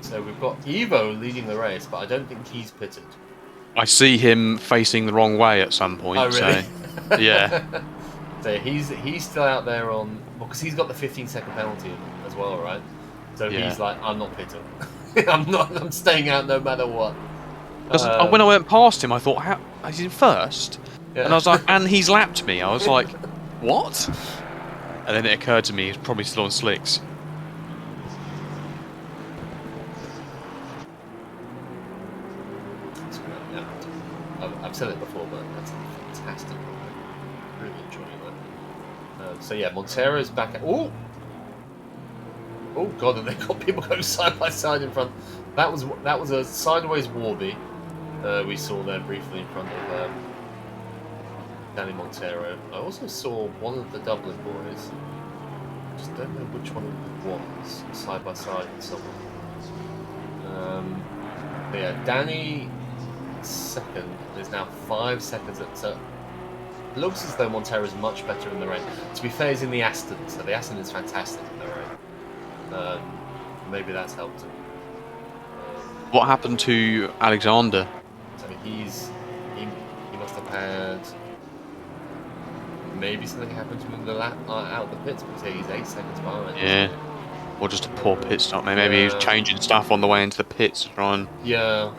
So we've got Evo leading the race, but I don't think he's pitted. I see him facing the wrong way at some point. Oh, really? So, yeah. So he's still out there on, well, because he's got the 15-second penalty as well, right? So he's like, I'm not pitting. I'm staying out no matter what. When I went past him, I thought, how he's in first, Yeah. and I was like, and he's lapped me. I was like, what? And then it occurred to me he's probably still on slicks. I've said it before, but that's fantastic. I'm really enjoying that. So yeah, Montero's back at... Oh god, and they've got people going side by side in front. That was a sideways Warby we saw there briefly in front of Danny Montero. I also saw one of the Dublin boys. Just don't know which one it was, side by side with someone. But yeah, Danny second is now 5 seconds at. So it looks as though Montero is much better in the rain. To be fair, he's in the Aston, so the Aston is fantastic in the rain. Maybe that's helped him. What happened to Alexander? So he must have had maybe something happened to him in the lap out of the pits, but he's 8 seconds behind. Yeah, or just a poor pit stop. Maybe he was changing stuff on the way into the pits to try and. Yeah.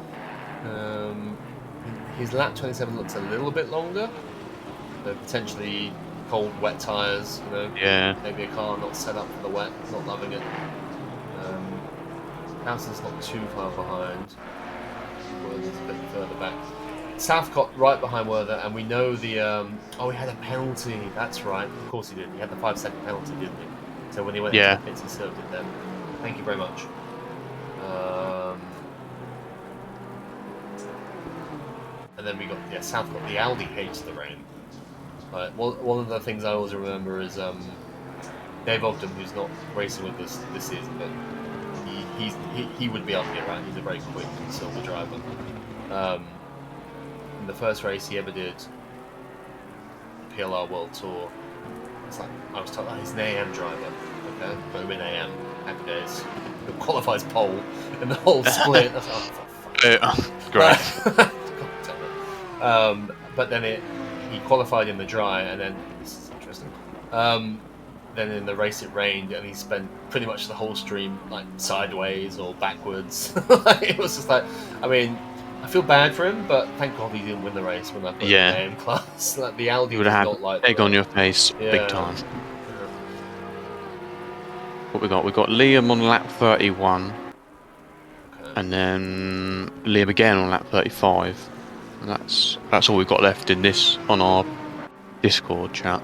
His lap 27 looks a little bit longer. Potentially cold, wet tyres. Yeah. Maybe a car not set up for the wet, not loving it. Housen's not too far behind. Werther's a bit further back. Southcott right behind Werther, and we know the. He had a penalty. That's right. Of course he did. He had the 5-second penalty, didn't he? So when he went into the pits, he served it then. Thank you very much. And then we got Southcott. The Audi hates the rain. One of the things I always remember is Dave Ogden, who's not racing with us this season, but he would be up here, right? He's a very quick silver driver. In the first race he ever did, PLR World Tour. It's like I was told, he's an AM driver. Okay, but I'm in AM. Happy days. He qualifies pole in the whole split. That's Great. But then he qualified in the dry, and then this is interesting. Then in the race it rained, and he spent pretty much the whole stream like sideways or backwards. It was just like, I mean, I feel bad for him, but thank God he didn't win the race when I put him in the AM class. Like the Audi would have not like egg on your face, big time. What we got? We got Liam on lap 31, and then Liam again on lap 35. And that's all we've got left in this on our Discord chat.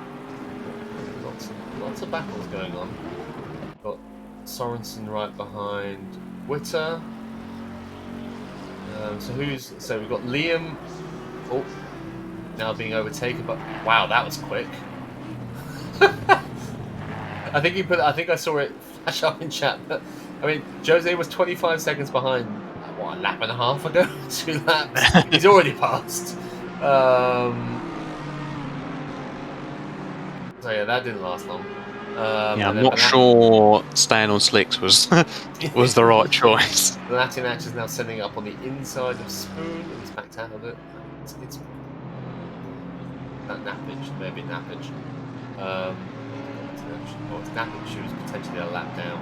Lots of battles going on. Got Sorensen right behind Witter. So we've got Liam. Oh, now being overtaken, but wow, that was quick. I think I saw it flash up in chat. But I mean, Jose was 25 seconds behind. What, a lap and a half ago? 2 laps. He's already passed. So yeah, that didn't last long. I'm not sure staying on slicks was the right choice. The Latin Act is now sending up on the inside of Spoon, and he's backed out of it. It's that Nappage, maybe Nappage. It's Nappage who's potentially a lap down.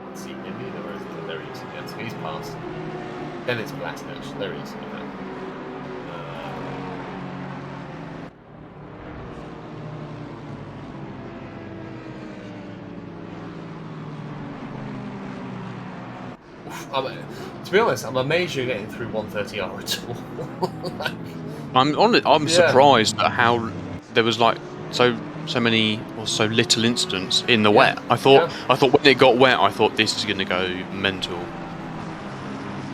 Let's see, maybe Yeah, so he's passed. Then it's Blatnich. There he is. Okay. To be honest, I'm amazed you're getting through 130R at all. I'm surprised at how there was like so many or so little incidents in the wet. I thought when it got wet, I thought this is going to go mental,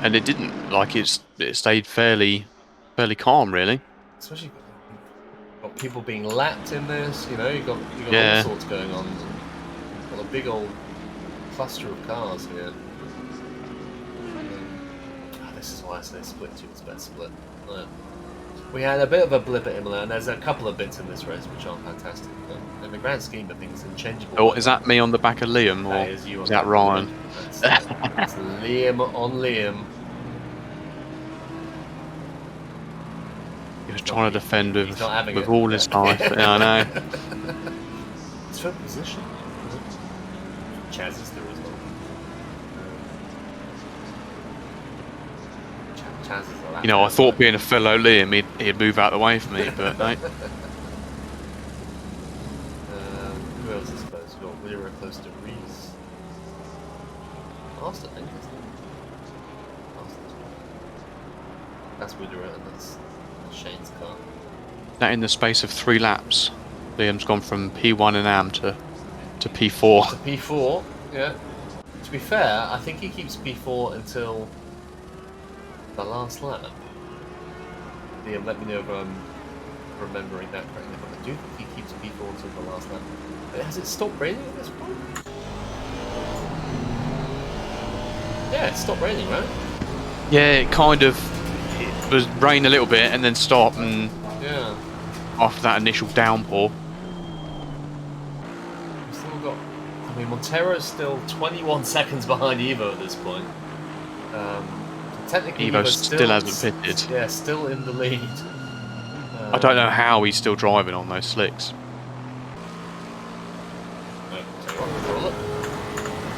and it didn't. Like it stayed fairly calm, really. Especially got people being lapped in this. You know, you got all sorts going on. Got a big old cluster of cars here. This is why I say Split 2 is best split. We had a bit of a blip at Imola, and there's a couple of bits in this race which aren't fantastic. But in the grand scheme of things, unchangeable. Oh, is that me on the back of Liam, or is that Ryan? That's Liam on Liam. He was trying to defend with all his life. Yeah, I know. It's for position. Chaz is there as well. You know, I thought being a fellow Liam, he'd move out of the way for me, but no. Who else is close? We've got We're close to Reese. Last, I think, isn't it? That's Widera, and that's Shane's car. That in the space of 3 laps, Liam's gone from P1 in AM to P4. To P4, yeah. To be fair, I think he keeps P4 until the last lap. Liam, let me know if I'm remembering that correctly, but I do think he keeps P4 until the last lap. But has it stopped raining at this point? Yeah, it stopped raining, right? Yeah, it kind of was rain a little bit and then stop, and after that initial downpour. We've still got. I mean, Montero's still 21 seconds behind Evo at this point. Technically, Evo still hasn't pitted. Yeah, still in the lead. I don't know how he's still driving on those slicks.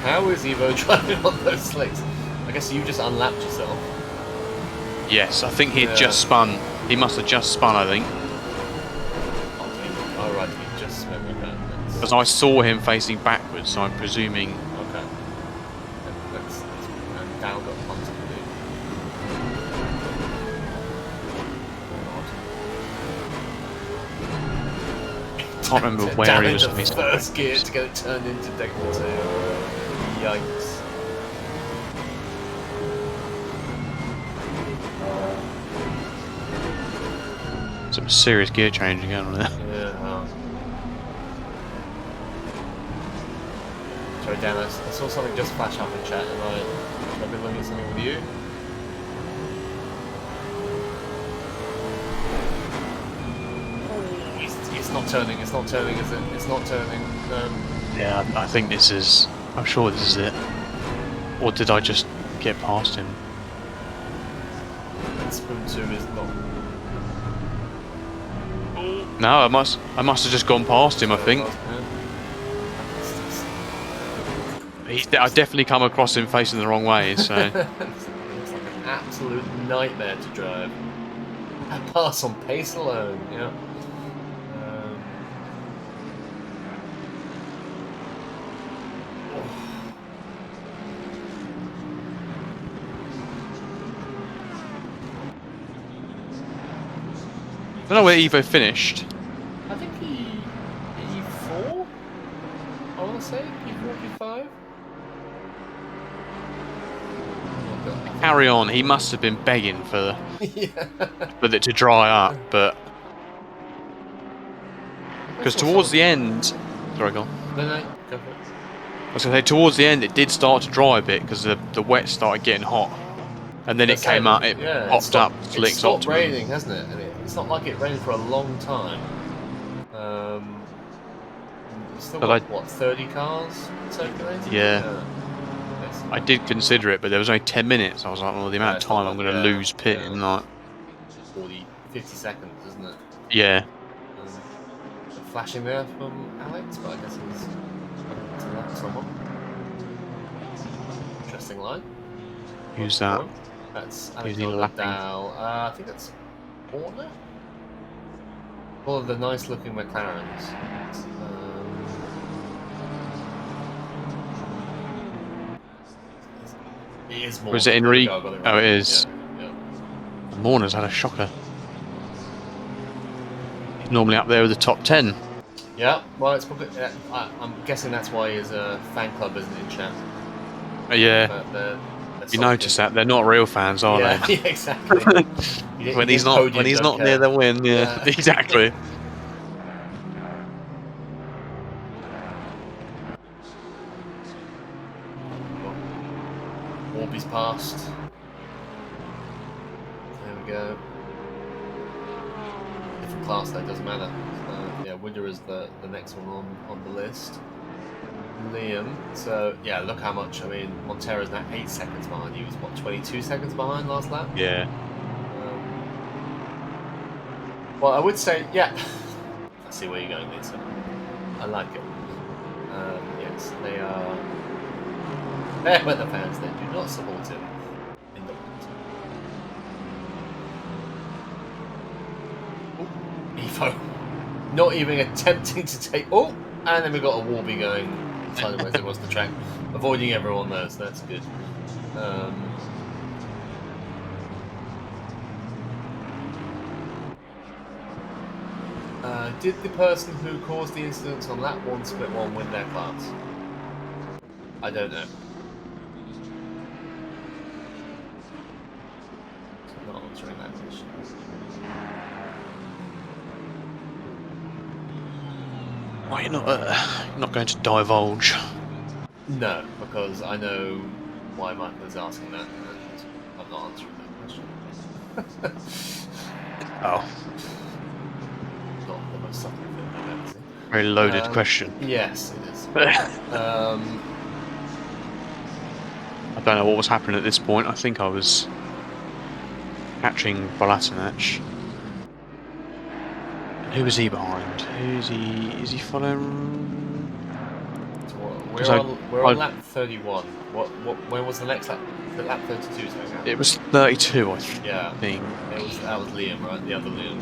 How is Evo driving on those slicks? I guess you just unlapped yourself. Yes, I think he had just spun. He must have just spun, I think. Oh, right, he just spun around. Because I saw him facing backwards, so I'm presuming. Okay. That's down got punted to do. I can't remember where he was facing. First gear to get it turned into deck 2. Yikes. Some serious gear change going on there. Yeah. Sorry, Dan, I saw something just flash up in chat, and I've been looking at something with you. It's not turning, is it? It's not turning. Yeah, I think this is. I'm sure this is it. Or did I just get past him? Spoon 2 is not. No, I must have just gone past him, I think. I definitely come across him facing the wrong way, so. It's like an absolute nightmare to drive. That pass on pace alone, yeah. I don't know where Evo finished. I think E4? I want to say E4, E5? Carry on. He must have been begging for it to dry up, but because towards the end, sorry, go on. No, go for it. I was going to say towards the end it did start to dry a bit because the wet started getting hot, and then it came out. It popped up. It stopped raining, hasn't it? And it's not like it rained for a long time. You've still got, what, 30 cars circulating? Yeah. I did consider it, but there was only 10 minutes. I was like, well, the amount of time I'm going to lose pitting, like 40, 50 seconds, isn't it? Yeah. Flashing there from Alex, but I guess he's to that someone. Interesting line. Who's that? That's Who's he Alexander lapping? Dow. I think that's Horner. All of the nice-looking McLarens. It is more. Was it Enrique? I got it Oh, right. it is. Yeah. Mourner's had a shocker. He's normally up there with the top 10. Yeah, well, it's probably. I'm guessing that's why his fan club isn't in chat. Yeah, But they're you notice that they're not real fans, are yeah, they? yeah, exactly. when he's not near the win, yeah. Exactly. Warby's passed. There we go. Different class, that doesn't matter. Yeah, Widder is the next one on the list. Liam. So yeah, look how much. I mean, Montero's now 8 seconds behind. He was what, 22 seconds behind last lap. Yeah. Well, I would say, yeah. I see where you're going, Lisa. I like it. Yes, they are. They're with the fans. They do not support him in the Evo. Not even attempting to take. Oh, and then we got a Warby going sideways across the track, avoiding everyone there. So that's good. Did the person who caused the incident on lap 1, split 1 win their class? I don't know. I'm not answering that question. Why you're not going to divulge? No, because I know why Michael is asking that, and I'm not answering that question. Oh. Not the most subtle thing I've ever seen. Very loaded question. Yes, it is. I don't know what was happening at this point. I think I was catching Balatinach. Who was he behind? Who's he? Is he following? So we're on lap 31. When was the next lap? The lap 32. It was 32, I think. Yeah. That was Liam, right? The other Liam.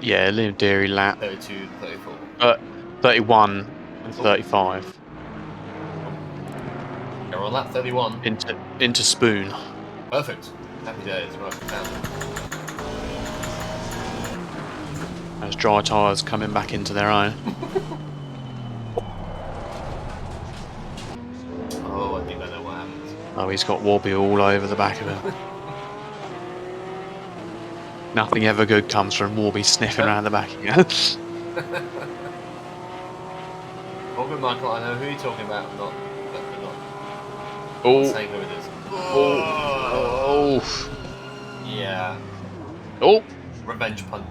Yeah, Liam Deary lap 32, 34. 31 and 35. We're on lap 31. Into Spoon. Perfect. Happy days. Right, found it. As dry tyres coming back into their own. Oh, I think I know what happens. Oh, he's got Warby all over the back of him. Nothing ever good comes from Warby sniffing around the back again. All good, Michael. I know who you're talking about. I'm not saying who it is. Oh. Yeah. Oh. Revenge pun.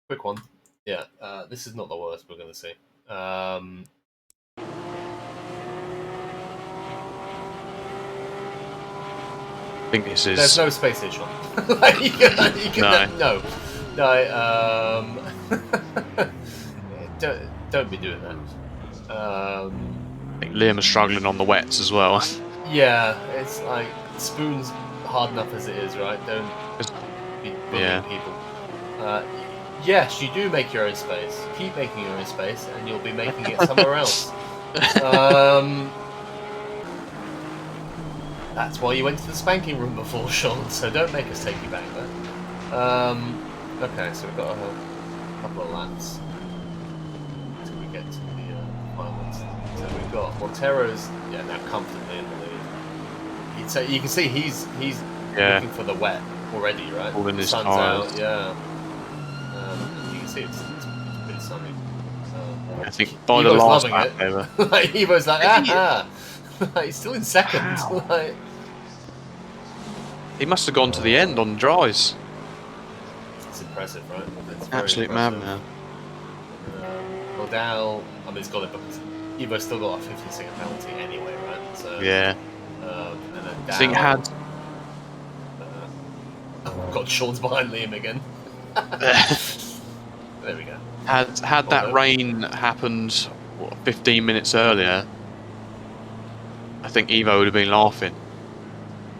Quick one. Yeah. This is not the worst we're going to see. I think this is. There's no space station. No. Don't be doing that. I think Liam is struggling on the wets as well. Yeah, it's like Spoon's hard enough as it is, right? Don't be bullying people. Yes, you do make your own space. Keep making your own space, and you'll be making it somewhere else. That's why you went to the spanking room before, Sean, so don't make us take you back there. Okay, so we've got a couple of laps until we get to the finals. So we've got Montero's now comfortably in the lead. So you can see he's looking for the wet already, right? All in his sun's tires. out, yeah. You can see it's pretty sunny. I think by the last lap, like, Evo's like, like, he's still in second. Like, he must have gone to the end on dries. it's impressive, right? It's Absolute madman. Dow, I mean, he's got it because Evo's still got a 15-second penalty anyway, right? So yeah. And then Dow, I think had. God, Sean's behind Liam again. There we go. Had that rain happened 15 minutes earlier, I think Evo would have been laughing.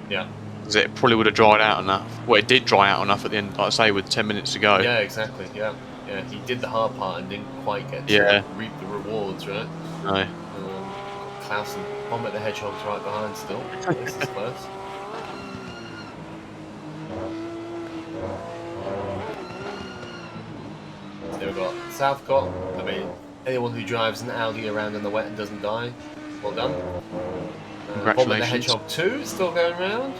Yeah. Because it probably would have dried out enough. Well, it did dry out enough at the end, like I say, with 10 minutes to go. Yeah, exactly. Yeah. Yeah, he did the hard part and didn't quite get to Yeah. reap the rewards, right? No. Klaus and Vomit the Hedgehog's right behind still. This is close. So we've got Southcott. I mean, anyone who drives an Audi around in the wet and doesn't die, well done. Vomit the Hedgehog 2 is still going around.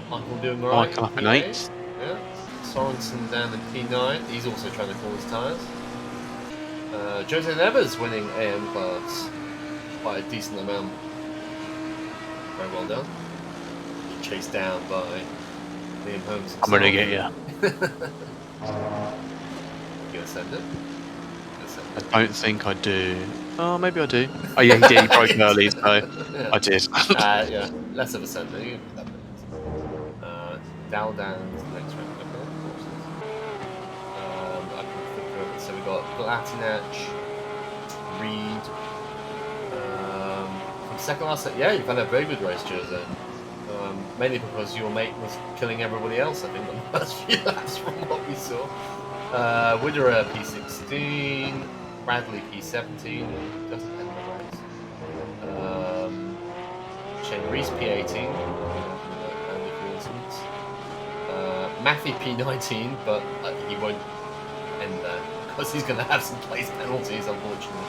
Michael doing alright. Michael up in 8th. Yeah. Sorensen down in P9. He's also trying to call his tyres. Jose Neves winning AM class by a decent amount. Very well done. Chased down by Liam Holmes. I'm gonna get you. You gonna send it? I don't think I do. Oh, maybe I do. Oh yeah, he did. He broke early, so Yeah. I did. Yeah, less of a sender. You can put that down to the next round. I can flip through it. So we got Glatinach, Reed. From second last, yeah, you've had a very good race, Jose. Mainly because your mate was killing everybody else, I think, on the first few laps from what we saw. Widerer P16, Bradley P17, doesn't end the race. Shane Reese P18, Matthew P19, but he won't end there because he's going to have some place penalties, unfortunately.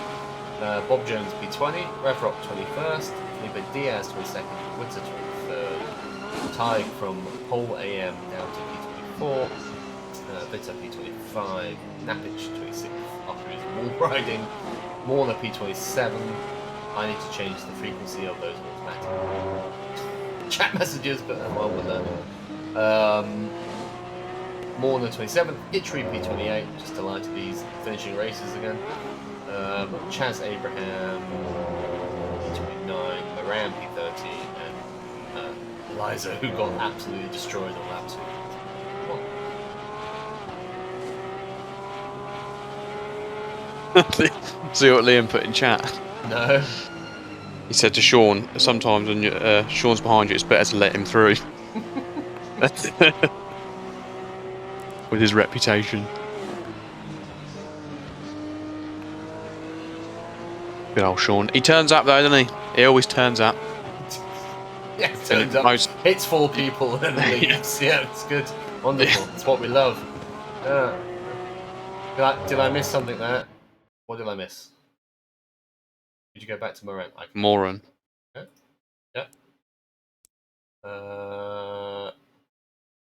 Bob Jones P20, Rev Rock 21st, Felipe Diaz 22nd, Winter 23rd, Tig from Pole AM down to P24, Vita P25, Napic 26th after his wall riding, Morna P27. I need to change the frequency of those automatic chat messages, but well, we'll learn. Morna 27th, Itchery P28, just delighted he's finishing races again. Chaz Abraham P29, Moran P30, and Liza, who got absolutely destroyed on lap 2. See what Liam put in chat? No. He said to Sean, sometimes when Sean's behind you, it's better to let him through. With his reputation. Good old Sean. He turns up though, doesn't he? He always turns up. Yeah, turns up, hits 4 people and leaves. Yeah, it's good. Wonderful. It's what we love. Did I miss something there? What did I miss? Did you go back to Moran? Moran. Okay. Yeah.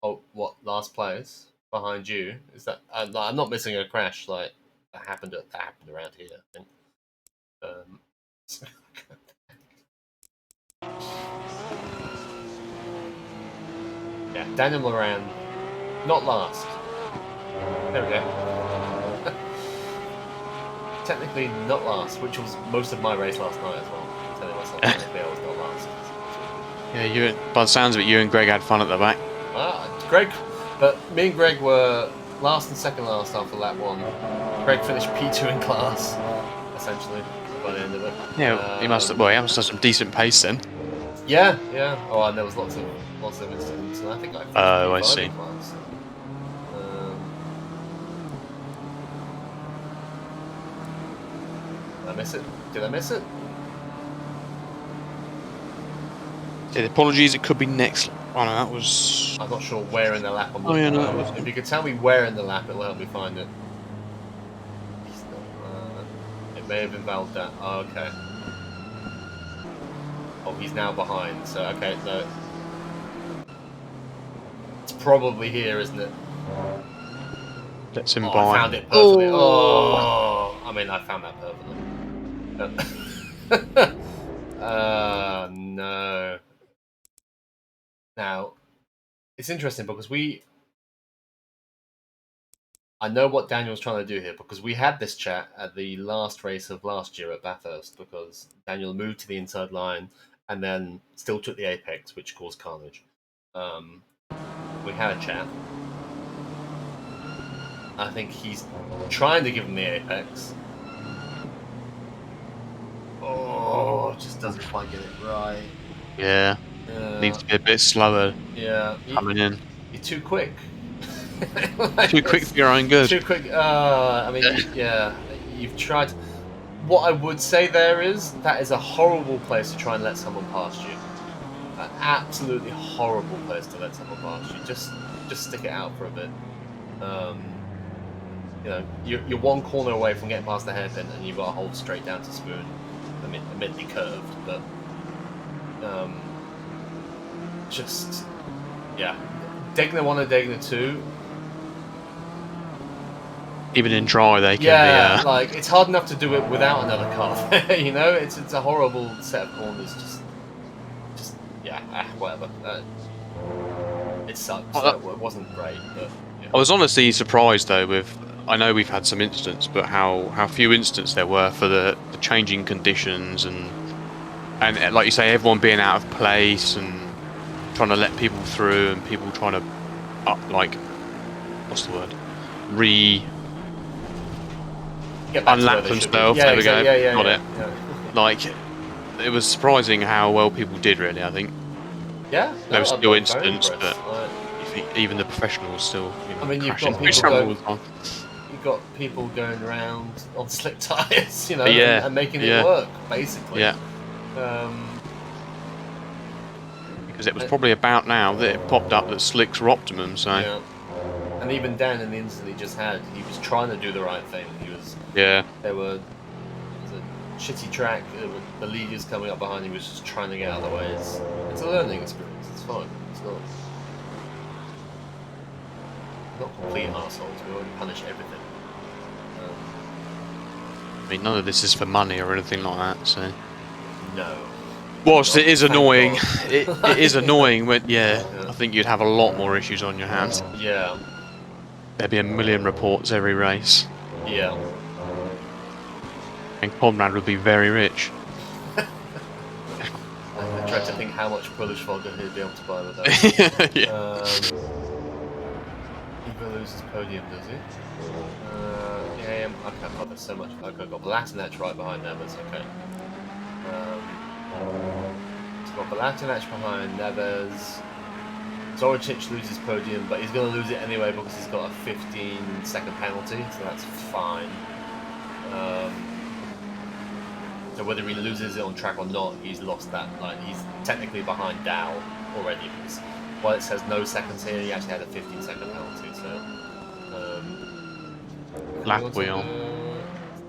Oh, what? Last place behind you? Is that? I'm not missing a crash like that happened around here. I think. Yeah, Daniel Moran, not last. There we go. Technically not last, which was most of my race last night as well. I'm telling myself technically I was not last. Yeah, by the sounds of it, you and Greg had fun at the back. Greg, but me and Greg were last and second last after lap 1. Greg finished P2 in class, essentially, by the end of it. Yeah, he must have some decent pace then. Yeah. Oh, and there was lots of incidents, and I think I finished P5 I see. in class. Did I miss it? Did I miss it? Yeah, apologies, it could be next. Oh no, that was... I'm not sure where in the lap I'm looking. Oh yeah, no, that was... If you could tell me where in the lap, it'll help me find it. It may have involved that. Oh, okay. Oh, he's now behind, so okay, no. It's probably here, isn't it? Let's him I by. found it perfectly. Oh, I mean, I found that perfectly. No. Now, it's interesting because I know what Daniel's trying to do here because we had this chat at the last race of last year at Bathurst because Daniel moved to the inside line and then still took the apex, which caused carnage. We had a chat. I think he's trying to give him the apex. Oh, Oh, just doesn't quite get it right. Yeah. Needs to be a bit slower Yeah. coming in. You're too quick. Too quick for your own good. Too quick. I mean, yeah. You've tried. What I would say there is that is a horrible place to try and let someone past you. An absolutely horrible place to let someone past you. Just stick it out for a bit. You know, you're one corner away from getting past the hairpin, and you've got to hold straight down to spoon. Admittedly curved, but just yeah. Degner 1 and Degner 2. Even in dry, they can Yeah, be. like it's hard enough to do it without another car there. You know, it's a horrible set of corners. Just yeah, whatever. It sucks. It wasn't great, but. Yeah. I was honestly surprised though with. I know we've had some incidents, but how few incidents there were for the changing conditions and like you say, everyone being out of place and trying to let people through and people trying to what's the word? Unlap themselves. Yeah, there we go. Yeah, Got it. Yeah. Like it was surprising how well people did. Really, I think. Yeah. There were still incidents, but even the professionals still. I mean, you've got people going around on slick tires, you know, and making it work, basically. Yeah. Because it was probably about now that it popped up that slicks were optimum. So. Yeah. And even Dan, in the incident he just had, he was trying to do the right thing. He was. Yeah. There was a shitty track. The leaders coming up behind him. He was just trying to get out of the way. It's a learning experience. It's fine. It's not complete arseholes. We won't punish everything. I mean, none of this is for money or anything like that. So. No. Whilst it is annoying, it is annoying when I think you'd have a lot more issues on your hands. Yeah. There'd be a million reports every race. Yeah. And Conrad would be very rich. I tried to think how much Polish vodka he'd be able to buy with that. Yeah. Evo loses podium, does he? Yeah, okay, God, there's so much. Okay, I've got Balatinec right behind Neves, okay. He's got Balatinec behind Neves. Zoricic loses podium, but he's going to lose it anyway because he's got a 15-second penalty, so that's fine. So whether he loses it on track or not, he's lost that. Like, he's technically behind Dow already because while it says no seconds here, he actually had a 15-second penalty. So lap wheel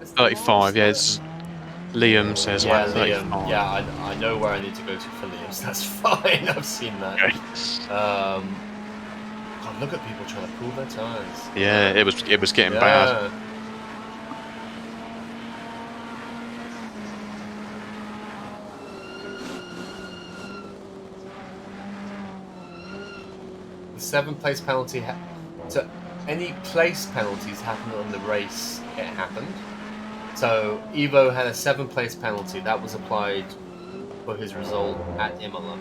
35. Yeah, it's Liam says lap 35. Liam, yeah, I know where I need to go to for Liam, so that's fine. I've seen that. Okay. God, look at people trying to pull their tires. Yeah, it was getting bad. The 7th place penalty. So any place penalties happen on the race. It happened. So Evo had a 7th place penalty that was applied for his result at Imola,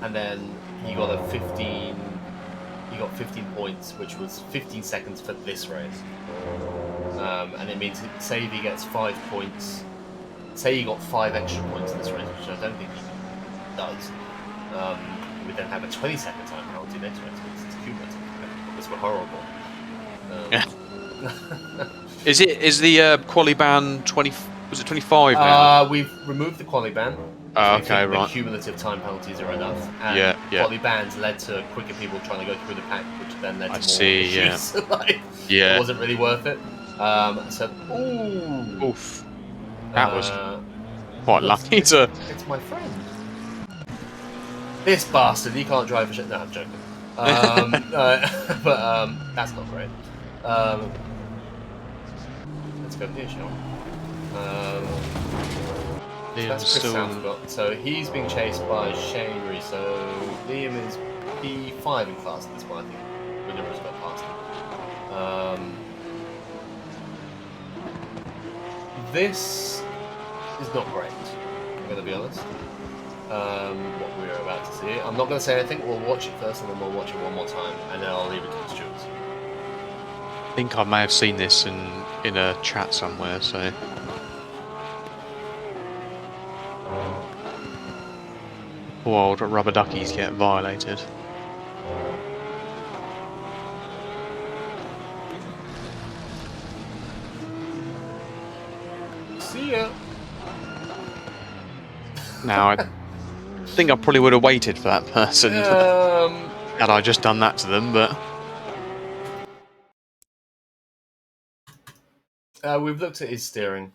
and then he got a 15. He got 15 points, which was 15 seconds for this race. And it means, say if he gets 5 points, say he got 5 extra points in this race, which I don't think he does. He would then have a 20-second time penalty next race because it's cumulative. Because we're horrible. Is the quali ban 20? Was it 25 now? We've removed the quali ban. Okay, right. The cumulative time penalties are enough. And quali bans led to quicker people trying to go through the pack, which then led to more issues. It wasn't really worth it. So, oof. That was quite lucky to. It's my friend. This bastard, he can't drive for shit. No, I'm joking. But that's not great. Let's go here, shall we? That's Chris Southcott. So he's being chased by Shane Reese. So Liam is P5 in class at this point, I think. Whenever he's got past him. This is not great, I'm going to be honest. What we're about to see. I'm not going to say anything. We'll watch it first, and then we'll watch it one more time, and then I'll leave it to the stewards. I think I may have seen this in a chat somewhere. So Poor old rubber duckies get violated. See ya. Now, I think I probably would have waited for that person had I just done that to them, but... We've looked at his steering,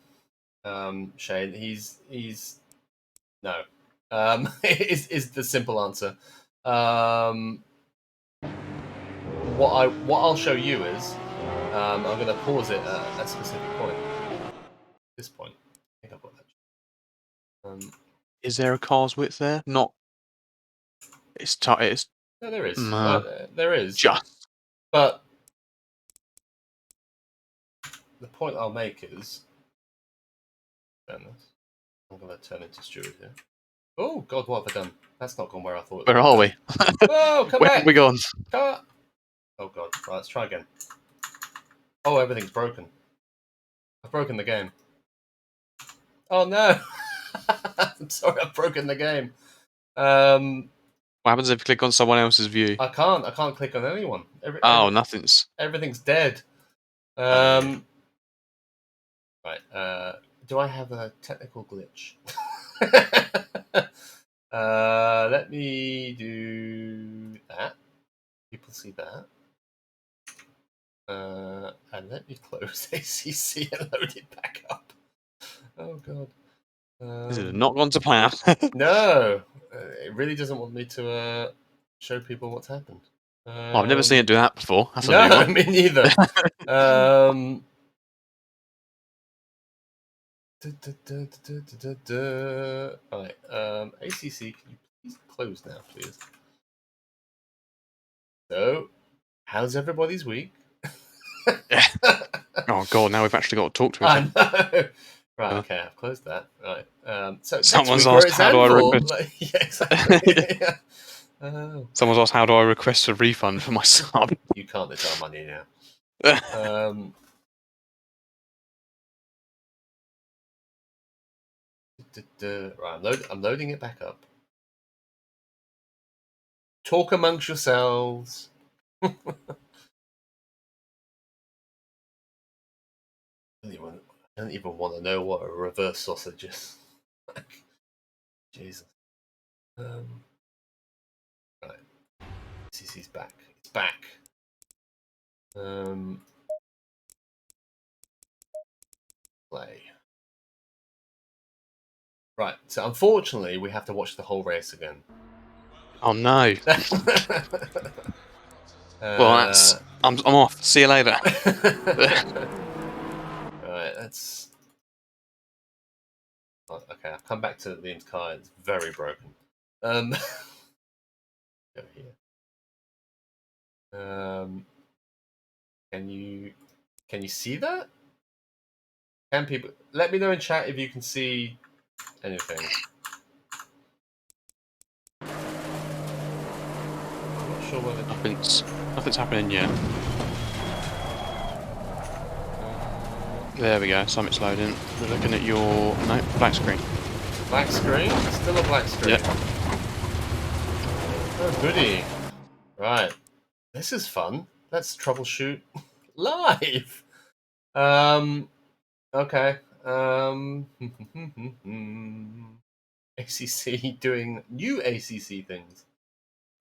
Shane. He's no. Is the simple answer. What I'll show you is I'm going to pause it at a specific point. This point, I think I've got that. Is there a car's width there? Not. It's it's. No, there is. There is. Just. But the point I'll make is, I'm going to turn into Stuart here. Oh God, what have I done? That's not gone where I thought. Where are we? Oh, come Where back! have we gone? Oh God! Right, let's try again. Oh, everything's broken. I've broken the game. Oh no! I'm sorry, I've broken the game. What happens if you click on someone else's view? I can't click on anyone. Nothing's. Everything's dead. Right. Do I have a technical glitch? Let me do that. People see that. And let me close ACC and load it back up. Oh God. This has not gone to plan. No, it really doesn't want me to show people what's happened. I've never seen it do that before. That's a new No, one. me neither. Right, ACC, can you please close now, please? So, how's everybody's week? Oh God, now we've actually got to talk to I each know. Right, okay, I've closed that. Right. So Someone's next week, asked, how do I request? yeah, exactly. Oh. Someone's asked, how do I request a refund for my sub? You can't. It's our money now. Right, I'm loading it back up. Talk amongst yourselves. I don't even want to know what a reverse sausage is. Jesus. Right. CC's back. It's back. Play. Right. So unfortunately, we have to watch the whole race again. Oh no. Well, I'm off. See you later. Right. That's. Okay, I've come back to Liam's car. It's very broken. Go here. Can you see that? Can people let me know in chat if you can see anything? I'm not sure whether nothing's happening yet. There we go. Something's loading. We're looking at your black screen. Black screen? Still a black screen. Yep. Oh goody. Right. This is fun. Let's troubleshoot live. Okay. ACC doing new ACC things.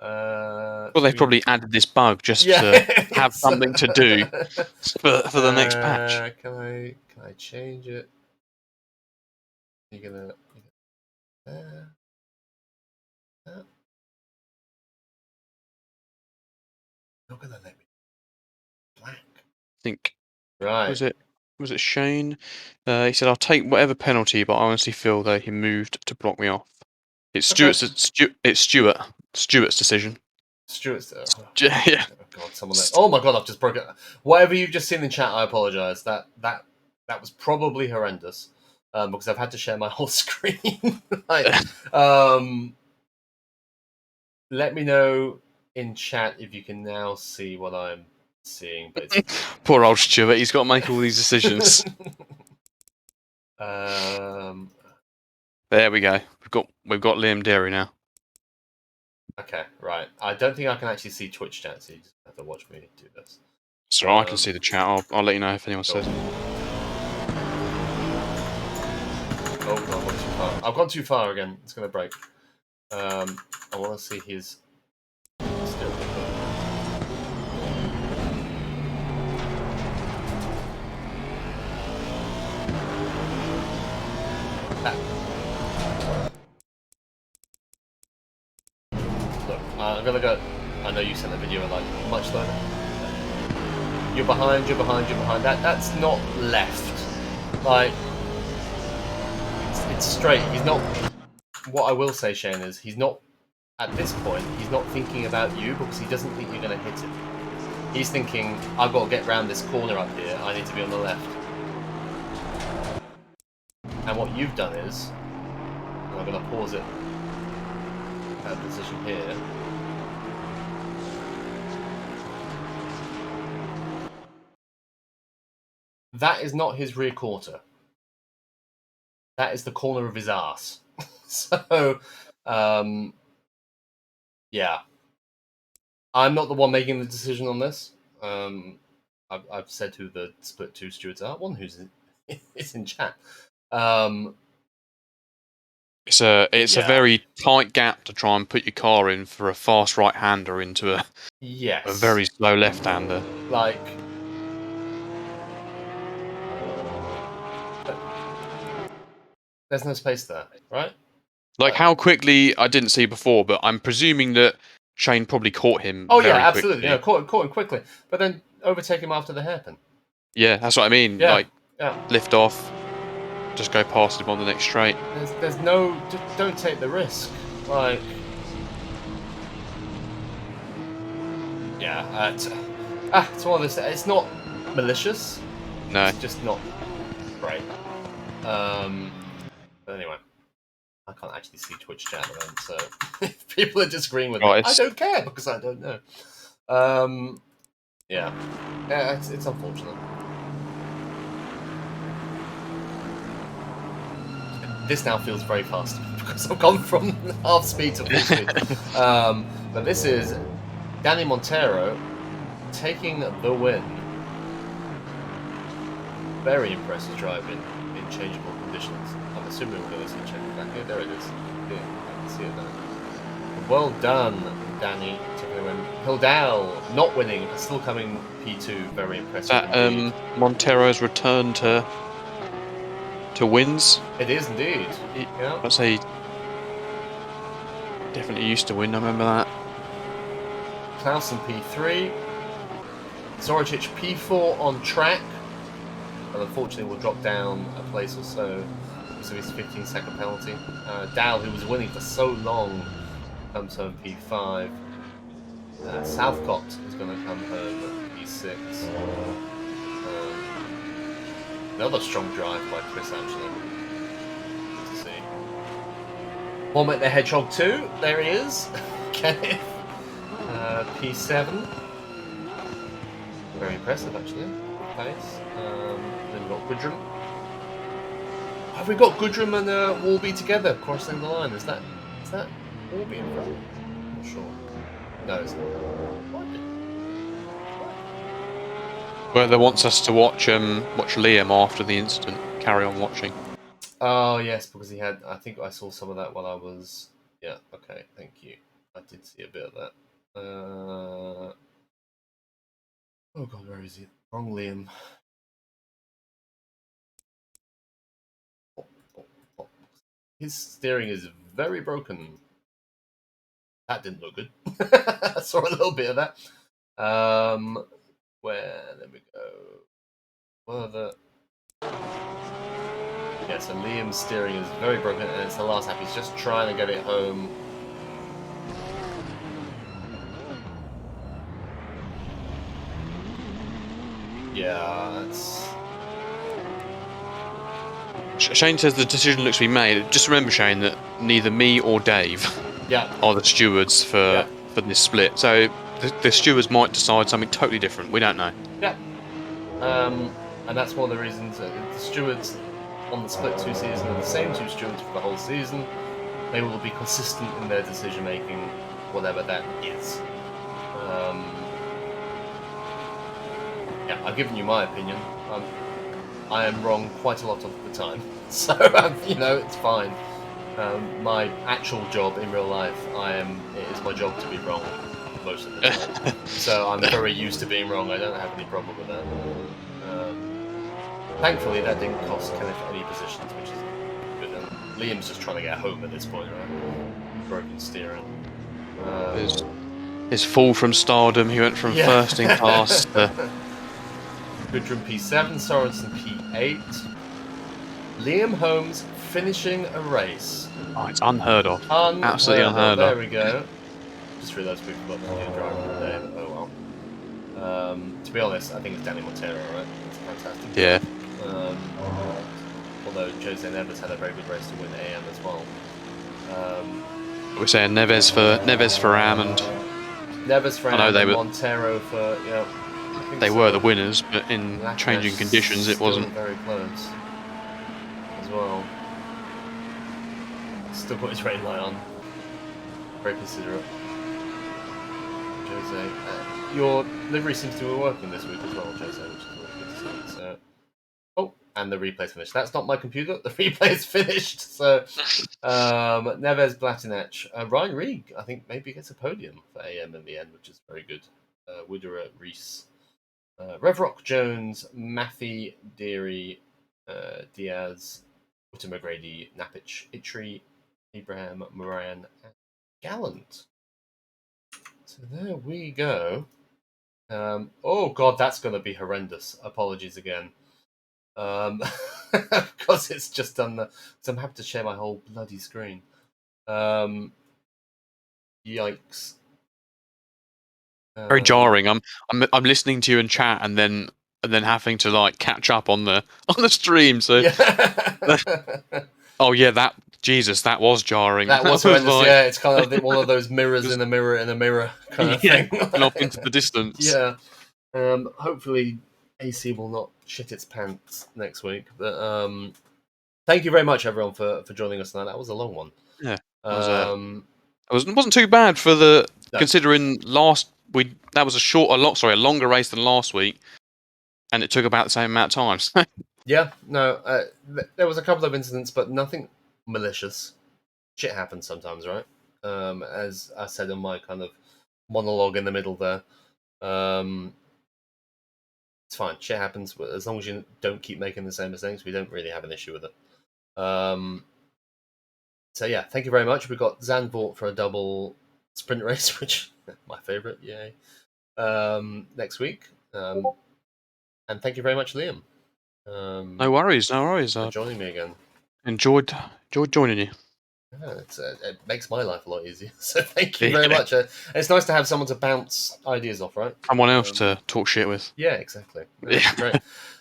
Well, they've probably added this bug just to have something to do for the next patch. Can I change it? You're gonna not gonna let me black. I think. Right. Was it Shane? He said, "I'll take whatever penalty, but I honestly feel that he moved to block me off." It's Stuart's decision. Stuart's. Yeah. Oh God, someone. Oh my God, I've just broken. Whatever you've just seen in chat, I apologise. That was probably horrendous. Because I've had to share my whole screen. Let me know in chat if you can now see what I'm seeing. But Poor old Stuart, he's got to make all these decisions. There we go. We've got Liam Derry now. Okay, right. I don't think I can actually see Twitch chat, so you just have to watch me do this. So I can see the chat. I'll let you know if anyone says. Oh, no, I've gone too far. I've gone too far again. It's going to break. I want to see his steering wheel. Look, I'm going to go... I know you sent the video like much slower. You're behind, you're behind, you're behind. That's not left. Like, it's straight. He's not... What I will say, Shane, is he's not... At this point, he's not thinking about you because he doesn't think you're going to hit him. He's thinking, I've got to get round this corner up here. I need to be on the left. And what you've done is... And I'm going to pause it at position here. That is not his rear quarter. That is the corner of his arse. So, yeah. I'm not the one making the decision on this. I've said who the split 2 stewards are. One who's is in chat. It's a very tight gap to try and put your car in for a fast right-hander into a very slow left-hander. Like, there's no space there, right? Like how quickly, I didn't see before, but I'm presuming that Shane probably caught him. Oh very yeah, absolutely. Quickly. Yeah, caught him quickly, but then overtake him after the hairpin. Yeah, that's what I mean. Yeah, like, lift off, just go past him on the next straight. There's no, don't take the risk. Like, yeah, it's one of those. It's not malicious. No, it's just not great. But anyway, I can't actually see Twitch chat at the moment, so if people are disagreeing with me, I don't care because I don't know. Yeah, it's unfortunate. This now feels very fast because I've gone from half speed to full speed. But this is Danny Montero taking the win. Very impressive driving in changeable conditions. I'm assuming we're going to see change back here. There it is. Yeah, I can see it now. Well done, Danny, taking the win. Hildal not winning, but still coming P2. Very impressive. That Montero's return to wins. It is indeed. Yeah. I'd say definitely used to win. I remember that. Clausen P3. Zoricic P4 on track. But unfortunately will drop down a place or so because of his 15-second penalty. Dow, who was winning for so long, comes home P5. Southcott is going to come home P6. Another strong drive by Chris, actually. Good to see. Vomit the Hedgehog 2, there he is. Kenneth, P7. Very impressive, actually. Good pace. Then we've got Goodrum. Have we got Goodrum and Walby together crossing the line? Is that Walby in front? I'm not sure. No, it's not. Weather wants us to watch Liam after the incident. Carry on watching. Oh yes, because he had. I think I saw some of that while I was. Yeah. Okay. Thank you. I did see a bit of that. Oh god, where is he? Wrong Liam. His steering is very broken. That didn't look good. I saw a little bit of that. There we go. Further. Yeah, so Liam's steering is very broken, and it's the last lap. He's just trying to get it home. Yeah, that's... Shane says the decision looks to be made. Just remember, Shane, that neither me or Dave are the stewards for this split. So the stewards might decide something totally different. We don't know. Yeah. And that's one of the reasons the stewards on the split 2 season are the same 2 stewards for the whole season. They will be consistent in their decision making. whatever that is. Yeah, I've given you my opinion. I am wrong quite a lot of the time, so it's fine. My actual job in real life, it is my job to be wrong most of the time. So I'm very used to being wrong. I don't have any problem with that. Thankfully, that didn't cost Kenneth any positions, which is good. And Liam's just trying to get home at this point, right? Broken steering. His fall from stardom. He went from first in class to Gudrun P7, Sorensen P8. Liam Holmes finishing a race. Oh, it's unheard of. Absolutely unheard There of. we go. Just realised we've got the new driver of the day, but oh well. To be honest, I think it's Danny Montero, right? It's fantastic. Yeah. Although Jose Neves had a very good race to win AM as well. We're saying Neves for Ram, and Neves for I know Ram they and were Montero for they were the winners, but in changing conditions, it wasn't very close as well. Still got his rain light on. Very considerate. Jose, your livery seems to be working this week as well, Jose, which is always good to see. So, and the replay's finished. That's not my computer. The replay's finished. So, Neves, Blatinec, Ryan Reig, I think maybe gets a podium for AM in the end, which is very good. Widerer, Reese, Revrock, Jones, Maffey, Deary, Diaz, Whittam, Grady, Napic, Itri, Abraham, Moran, and Gallant. So there we go. Oh god, that's going to be horrendous. Apologies again. Because it's just done the. So I'm having to share my whole bloody screen. Yikes. very jarring. I'm listening to you in chat and then having to like catch up on the stream. So yeah. oh yeah, that was jarring. That was horrendous. Like, yeah, it's kind of one of those mirrors in a mirror in a mirror kind of thing. Looking off into the distance. Yeah. Hopefully AC will not shit its pants next week. But thank you very much, everyone, for joining us tonight. That was a long one. Yeah. It wasn't too bad for the considering that was a longer race than last week, and it took about the same amount of time. Yeah, no, there was a couple of incidents, but nothing malicious. Shit happens sometimes, right? As I said in my kind of monologue in the middle there, it's fine. Shit happens, but as long as you don't keep making the same mistakes, we don't really have an issue with it. So yeah, thank you very much. We got Zandvoort for a double sprint race, which my favourite, yay. Next week, and thank you very much, Liam. No worries. For joining me again. Enjoyed joining you. Yeah, it makes my life a lot easier. So thank you very much. It's nice to have someone to bounce ideas off, right? Someone else to talk shit with. Yeah, exactly. Yeah. Great.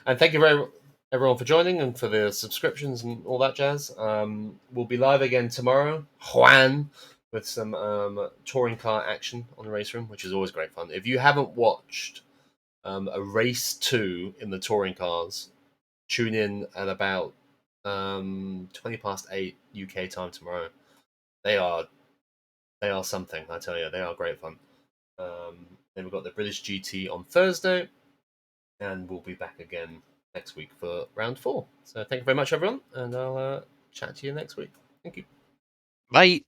And thank you everyone for joining and for the subscriptions and all that jazz. We'll be live again tomorrow, Juan, with some touring car action on the race room, which is always great fun. If you haven't watched a race 2 in the touring cars, tune in at about 8:20 UK time tomorrow. They are something, I tell you. They are great fun. Then we've got the British GT on Thursday, and we'll be back again next week for round 4. So thank you very much, everyone, and I'll chat to you next week. Thank you. Bye.